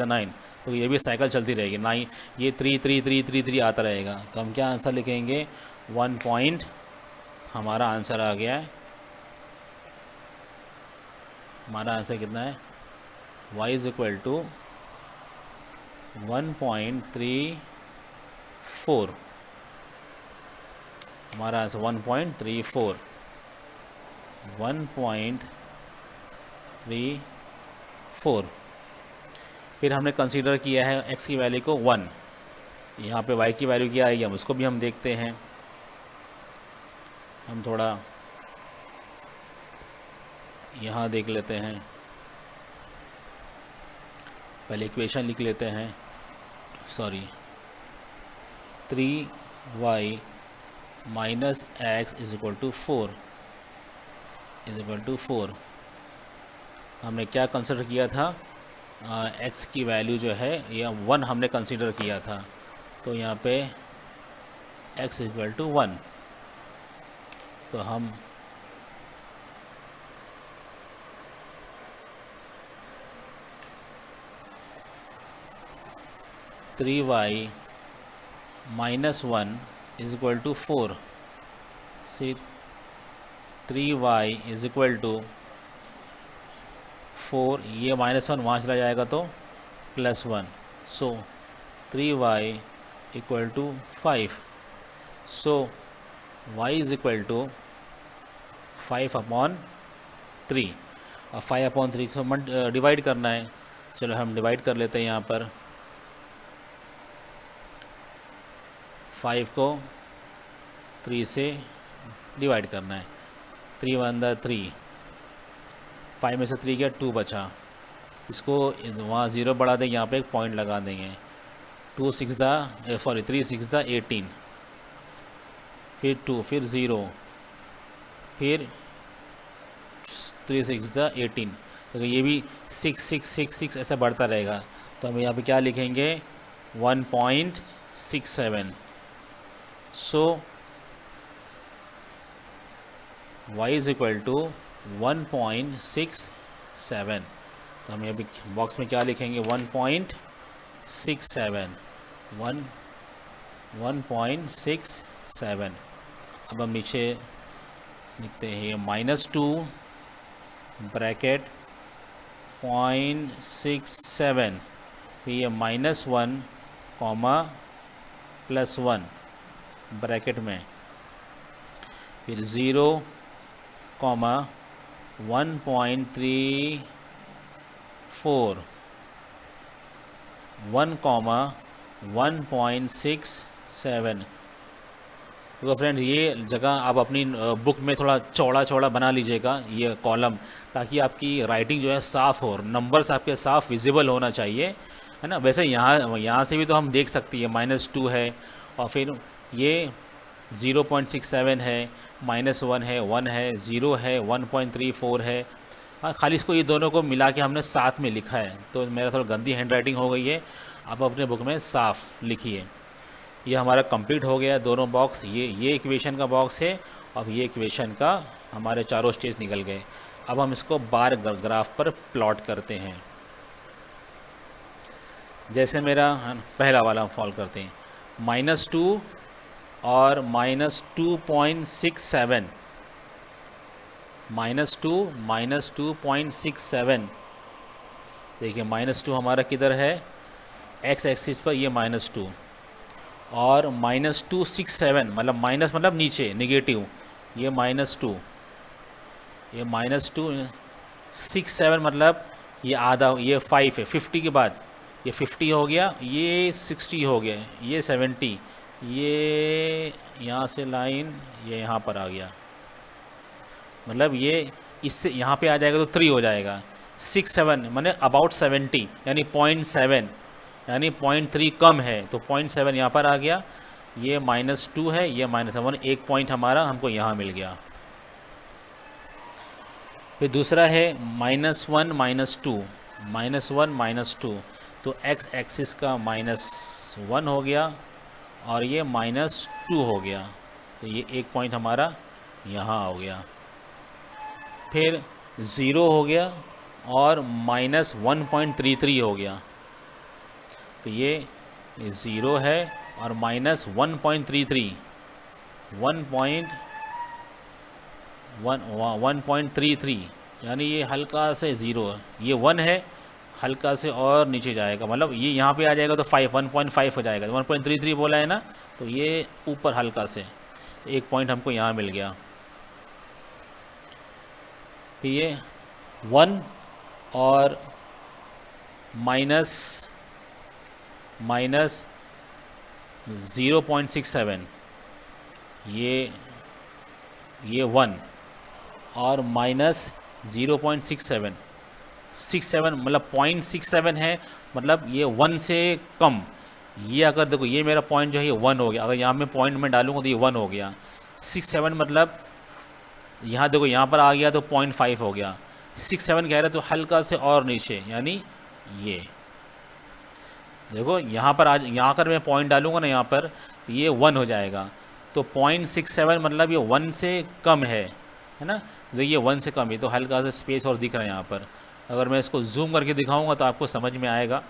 9। तो ये भी साइकिल चलती रहेगी, 9 ये 3 3 3 3 3 आता रहेगा। तो हम क्या आंसर लिखेंगे 1 पॉइंट, हमारा आंसर आ गया है। हमारा आंसर कितना है y इज इक्वल टू 1.34। हमारा आंसर 1.34, 1.34। फिर हमने कंसीडर किया है x की वैल्यू को 1, यहाँ पे y की वैल्यू क्या आएगी हम उसको भी हम देखते हैं। हम थोड़ा यहाँ देख लेते हैं, पहले इक्वेशन लिख लेते हैं, sorry 3y minus x is equal to 4 हमने क्या कंसिडर किया था, x की वैल्यू जो है या 1 हमने कंसिडर किया था। तो यहाँ पे x इक्वल टू 1, तो हम y minus 1 is equal to 4, see 3y is equal to 4, ये -1 वहाँ चला जाएगा तो +1, so 3y equal to 5, so y is equal to 5 upon 3, और 5 अपॉन 3 को डिवाइड करना है। चलो हम डिवाइड कर लेते हैं, यहाँ पर 5 को 3 से डिवाइड करना है। 3 1 दा 3, 5 में से 3 गया 2 बचा, इसको वहाँ 0 बढ़ा देंगे, यहाँ पे एक पॉइंट लगा देंगे। 3 6 दा 18, फिर 2, फिर 0, फिर 3 6 दा 18, तो ये भी 6 6 6 6 ऐसा बढ़ता रहेगा। तो हम यहाँ पे क्या लिखेंगे 1.67, सो y इज इक्वल टू 1.67। तो हम यहाँ पे बॉक्स में क्या लिखेंगे 1.67, 1.67। अब हम नीचे लिखते हैं ये -2 ब्रैकेट 0.67, फिर ये -1 कॉमा +1 ब्रैकेट में, फिर 0 कॉमा 1.34, 1 कॉमा 1.67। तो फ्रेंड ये जगह आप अपनी बुक में थोड़ा चौड़ा बना लीजिएगा ये कॉलम, ताकि आपकी राइटिंग जो है साफ़ हो, नंबर्स आपके साफ़ विजिबल होना चाहिए, है ना। वैसे यहाँ से भी तो हम देख सकते हैं -2 है, और फिर ये 0.67 है, -1 है, 1 है, 0 है, 1.34 है। हाँ, खाली इसको ये दोनों को मिला के हमने साथ में लिखा है, तो मेरा थोड़ा गंदी हैंड राइटिंग हो गई है। आप अपने बुक में साफ़ लिखिए। ये हमारा कंप्लीट हो गया दोनों बॉक्स, ये इक्वेशन का बॉक्स है, और ये इक्वेशन का हमारे चारों स्टेज निकल गए। अब हम इसको बार ग्राफ पर प्लॉट करते हैं। जैसे मेरा पहला वाला हम फॉलो करते हैं, -2 और -2.67, -2 देखिए -2 हमारा किधर है, एक्स एक्सिस पर, ये -2 और -267 मतलब माइनस मतलब नीचे निगेटिव, ये -2, ये -267 मतलब ये आधा, ये 5 है, 50 के बाद ये 50 हो गया, ये 60 हो गया, ये 70, ये यहाँ से लाइन ये यहाँ पर आ गया, मतलब ये इससे यहाँ पे आ जाएगा तो 3 हो जाएगा। 67 माने अबाउट 70 यानी 0.7 यानी 0.3 कम है, तो 0.7 यहाँ पर आ गया। ये -2 है, ये -1, एक पॉइंट हमारा हमको यहाँ मिल गया। फिर दूसरा है -1 -2 तो x एक्सिस का -1 हो गया और ये -2 हो गया, तो ये एक पॉइंट हमारा यहाँ हो गया। फिर 0 हो गया और -1.33 हो गया, तो ये 0 है और -1.33 1.33 यानी ये हल्का से 0 है, ये 1 है, हल्का से और नीचे जाएगा, मतलब ये यहाँ पे आ जाएगा तो 1.5 हो जाएगा, 1.33 बोला है ना, तो ये ऊपर हल्का से एक पॉइंट हमको यहाँ मिल गया। फिर ये 1 और माइनस 0.67 ये 1 और -0.67 मतलब 0.67 है, मतलब ये 1 से कम। ये अगर देखो ये मेरा पॉइंट जो है ये 1 हो गया, अगर यहाँ में पॉइंट में डालूंगा तो ये 1 हो गया। 67 मतलब यहाँ देखो यहाँ पर आ गया तो 0.5 हो गया। 67 कह रहे तो हल्का से और नीचे, यानी ये देखो यहाँ पर आज यहाँ कर मैं पॉइंट डालूंगा ना यहाँ पर, ये 1 हो जाएगा, तो 0.67 मतलब ये 1 से कम है ना, तो ये 1 से कम है, तो हल्का सा स्पेस और दिख रहा है यहाँ पर। अगर मैं इसको जूम करके दिखाऊंगा तो आपको समझ में आएगा,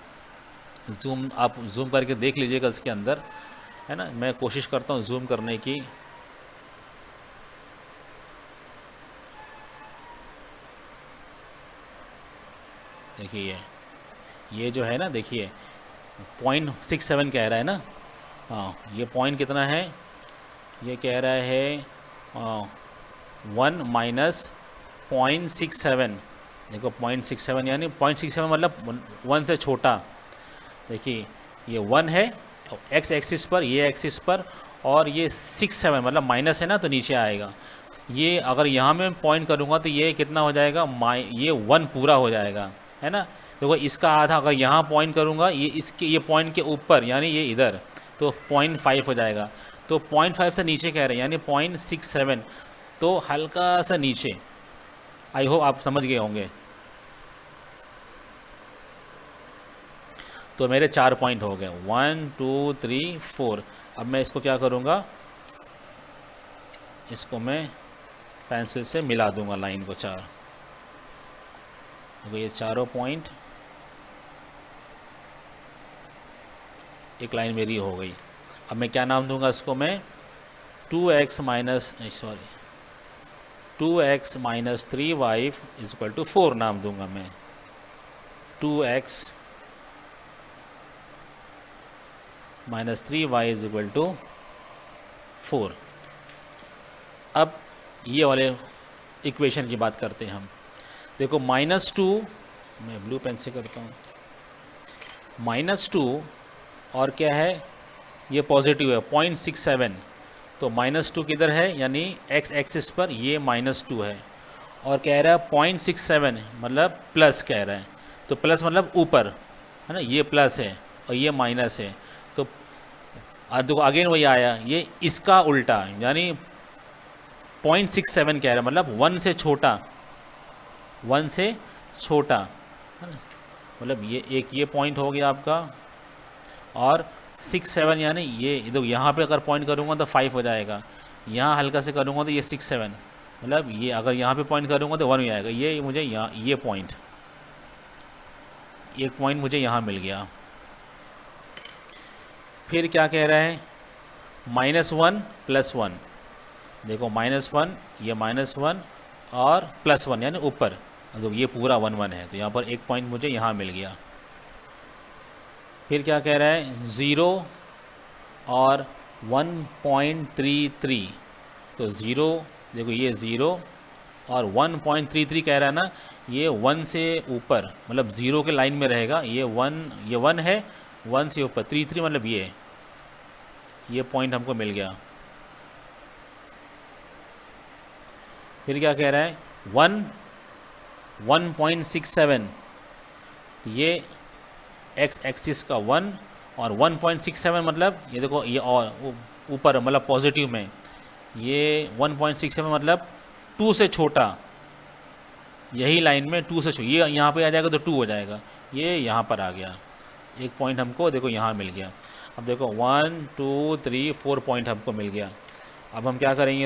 आप जूम करके देख लीजिएगा इसके अंदर, है ना। मैं कोशिश करता हूँ जूम करने की। देखिए ये जो है ना, देखिए 0.67 कह रहा है ना, हाँ ये पॉइंट कितना है, ये कह रहा है 1 माइनस 0.67, देखो 0.67 यानी 0.67 मतलब 1 से छोटा। देखिए ये 1 है एक्स एक्सिस पर, ये एक्सिस पर, और ये 67 मतलब माइनस है ना, तो नीचे आएगा। ये अगर यहाँ में पॉइंट करूँगा तो ये कितना हो जाएगा, ये 1 पूरा हो जाएगा, है ना। देखो इसका आधा अगर यहाँ पॉइंट करूँगा, ये इसके ये पॉइंट के ऊपर यानी ये इधर, तो 0.5 हो जाएगा। तो 0.5 से नीचे कह रहे हैं यानी 0.67, तो हल्का सा नीचे। आई होप आप समझ गए होंगे। तो मेरे 4 पॉइंट हो गए, 1 2 3 4। अब मैं इसको क्या करूँगा, इसको मैं पेंसिल से मिला दूंगा लाइन को 4। देखो ये चारों पॉइंट एक लाइन मेरी हो गई। अब मैं क्या नाम दूंगा इसको, मैं 2x minus 3y equal to 4 नाम दूंगा मैं। 2x minus 3y equal to 4। अब ये वाले इक्वेशन की बात करते हैं हम। देखो -2, मैं ब्लू पेन से करता हूँ, -2 और क्या है, ये पॉजिटिव है 0.67, तो -2 किधर है, यानी x एक्सिस पर ये -2 है, और कह रहा है 0.67 मतलब प्लस कह रहा है, तो प्लस मतलब ऊपर, है ना, ये प्लस है और ये माइनस है, तो देखो अगेन वही आया, ये इसका उल्टा यानी 0.67 कह रहा है, मतलब 1 से छोटा, 1 से छोटा, है ना, मतलब ये एक ये पॉइंट हो गया आपका, और 67 यानी ये देखो यहाँ पे अगर पॉइंट करूँगा तो 5 हो जाएगा, यहाँ हल्का से करूँगा तो ये 67, मतलब ये अगर यहाँ पे पॉइंट करूँगा तो 1 हो जाएगा। ये मुझे यहाँ ये पॉइंट, एक पॉइंट मुझे यहाँ मिल गया। फिर क्या कह रहा है, -1 + 1, देखो -1 ये -1 और +1 यानी ऊपर। तो ये पूरा 1 1 है, तो यहाँ पर एक पॉइंट मुझे यहाँ मिल गया। फिर क्या कह रहा है, 0 और 1.33, तो 0 देखो ये 0 और 1.33 कह रहा है ना, ये 1 से ऊपर मतलब 0 के लाइन में रहेगा। ये 1 है, 1 से ऊपर 33 मतलब ये पॉइंट हमको मिल गया। फिर क्या कह रहा है, 1.67, तो ये एक्स एक्सिस का 1 और 1.67 मतलब ये देखो ये और ऊपर मतलब पॉजिटिव में, ये 1.67 मतलब 2 से छोटा, यही लाइन में 2 से छोटा, ये यहाँ पे आ जाएगा तो 2 हो जाएगा, ये यहाँ पर आ गया। एक पॉइंट हमको देखो यहाँ मिल गया। अब देखो 1 2 3 4 पॉइंट हमको मिल गया। अब हम क्या करेंगे,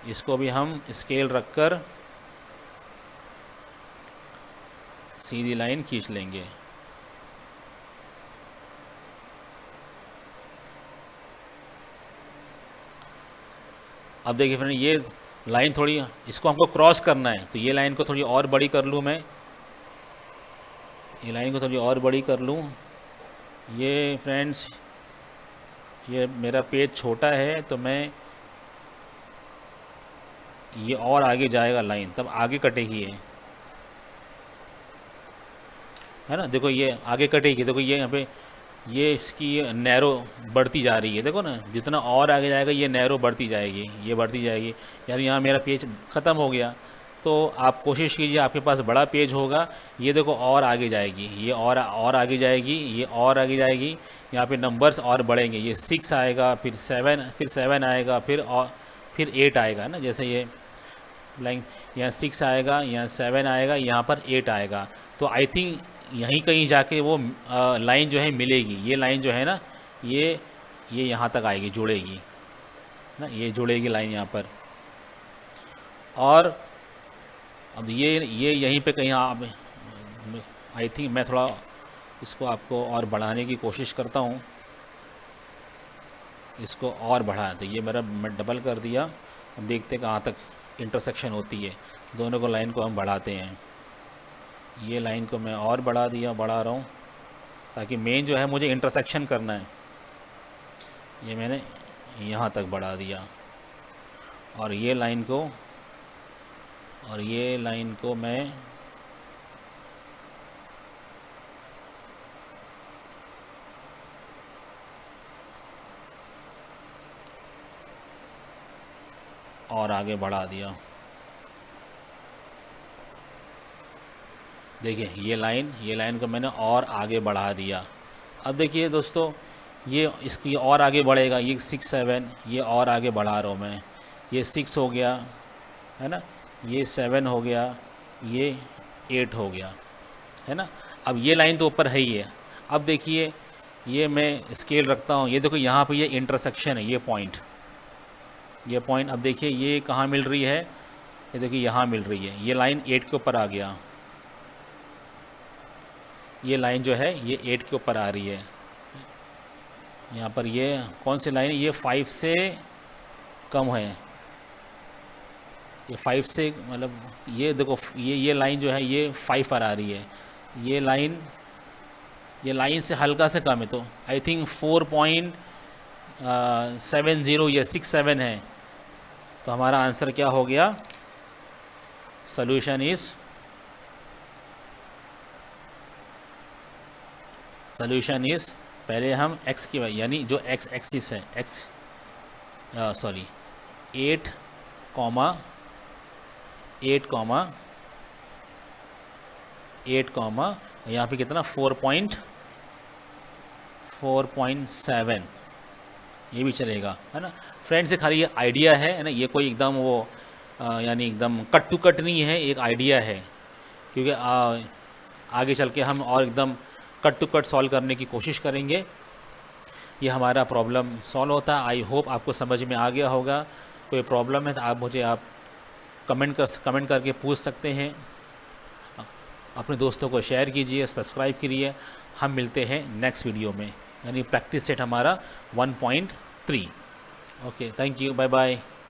इसको भी हम स्केल रखकर सीधी लाइन खींच लेंगे। अब देखिए फ्रेंड, ये लाइन थोड़ी, इसको हमको क्रॉस करना है, तो ये लाइन को थोड़ी और बड़ी कर लूँ मैं, ये लाइन को थोड़ी और बड़ी कर लूँ। ये फ्रेंड्स, ये मेरा पेज छोटा है तो मैं, ये और आगे जाएगा लाइन, तब आगे कटेगी ये, है ना। देखो ये आगे कटेगी, देखो ये यहाँ पे ये इसकी नैरो बढ़ती जा रही है, देखो ना, जितना और आगे जाएगा ये नैरो बढ़ती जाएगी, ये बढ़ती जाएगी। यानी यहाँ मेरा पेज ख़त्म हो गया। तो आप कोशिश कीजिए, आपके पास बड़ा पेज होगा, ये देखो और आगे जाएगी, ये और आगे जाएगी, ये और आगे जाएगी। यहाँ पे नंबर्स और बढ़ेंगे, ये 6 आएगा, फिर 7 आएगा, फिर 8 आएगा ना। जैसे ये लाइन यहाँ 6 आएगा, यहाँ 7 आएगा, यहाँ पर 8 आएगा। तो आई थिंक यहीं कहीं जाके वो लाइन जो है मिलेगी। ये लाइन जो है ना, ये यहाँ तक आएगी, जुड़ेगी ना, ये जुड़ेगी लाइन यहाँ पर। और अब ये यहीं पे कहीं आप, आई थिंक मैं थोड़ा इसको आपको और बढ़ाने की कोशिश करता हूँ, इसको और बढ़ा, तो ये मैं डबल कर दिया। अब देखते कहाँ तक इंटरसेक्शन होती है, दोनों को लाइन को हम बढ़ाते हैं। ये लाइन को मैं और बढ़ा रहा हूँ, ताकि मेन जो है मुझे इंटरसेक्शन करना है। ये मैंने यहाँ तक बढ़ा दिया, और ये लाइन को मैं और आगे बढ़ा दिया। देखिए ये लाइन को मैंने और आगे बढ़ा दिया। अब देखिए दोस्तों, ये इसकी और आगे बढ़ेगा, ये 6 7, ये और आगे बढ़ा रहा हूँ मैं। ये 6 हो गया, है ना, ये 7 हो गया, ये 8 हो गया, है ना। अब ये लाइन तो ऊपर है ही है। अब देखिए ये मैं स्केल रखता हूँ, ये देखो यहाँ पे ये इंटरसेक्शन है, ये पॉइंट। अब देखिए ये कहाँ मिल रही है, ये देखिए यहाँ मिल रही है। ये लाइन 8 के ऊपर आ गया, ये लाइन जो है ये 8 के ऊपर आ रही है। यहाँ पर ये कौन सी लाइन है, ये 5 से कम है, ये 5 से मतलब ये देखो ये लाइन जो है ये 5 पर आ रही है। ये लाइन से हल्का से कम है, तो आई थिंक 4.70 या 67 है। तो हमारा आंसर क्या हो गया, सॉल्यूशन इज़ पहले हम x की यानी जो x एक्सिस है, 8 यहाँ पे कितना 4.7, ये भी चलेगा, है ना फ्रेंड्स। ये खाली ये आइडिया है ना, ये कोई एकदम वो यानी एकदम कट टू कट नहीं है, एक आइडिया है। क्योंकि आगे चल के हम और एकदम कट टू कट सॉल्व करने की कोशिश करेंगे। ये हमारा प्रॉब्लम सॉल्व होता है। आई होप आपको समझ में आ गया होगा। कोई प्रॉब्लम है तो आप कमेंट करके पूछ सकते हैं। अपने दोस्तों को शेयर कीजिए, सब्सक्राइब करिए। हम मिलते हैं नेक्स्ट वीडियो में, यानी प्रैक्टिस सेट हमारा 1.3। Okay, thank you, bye bye.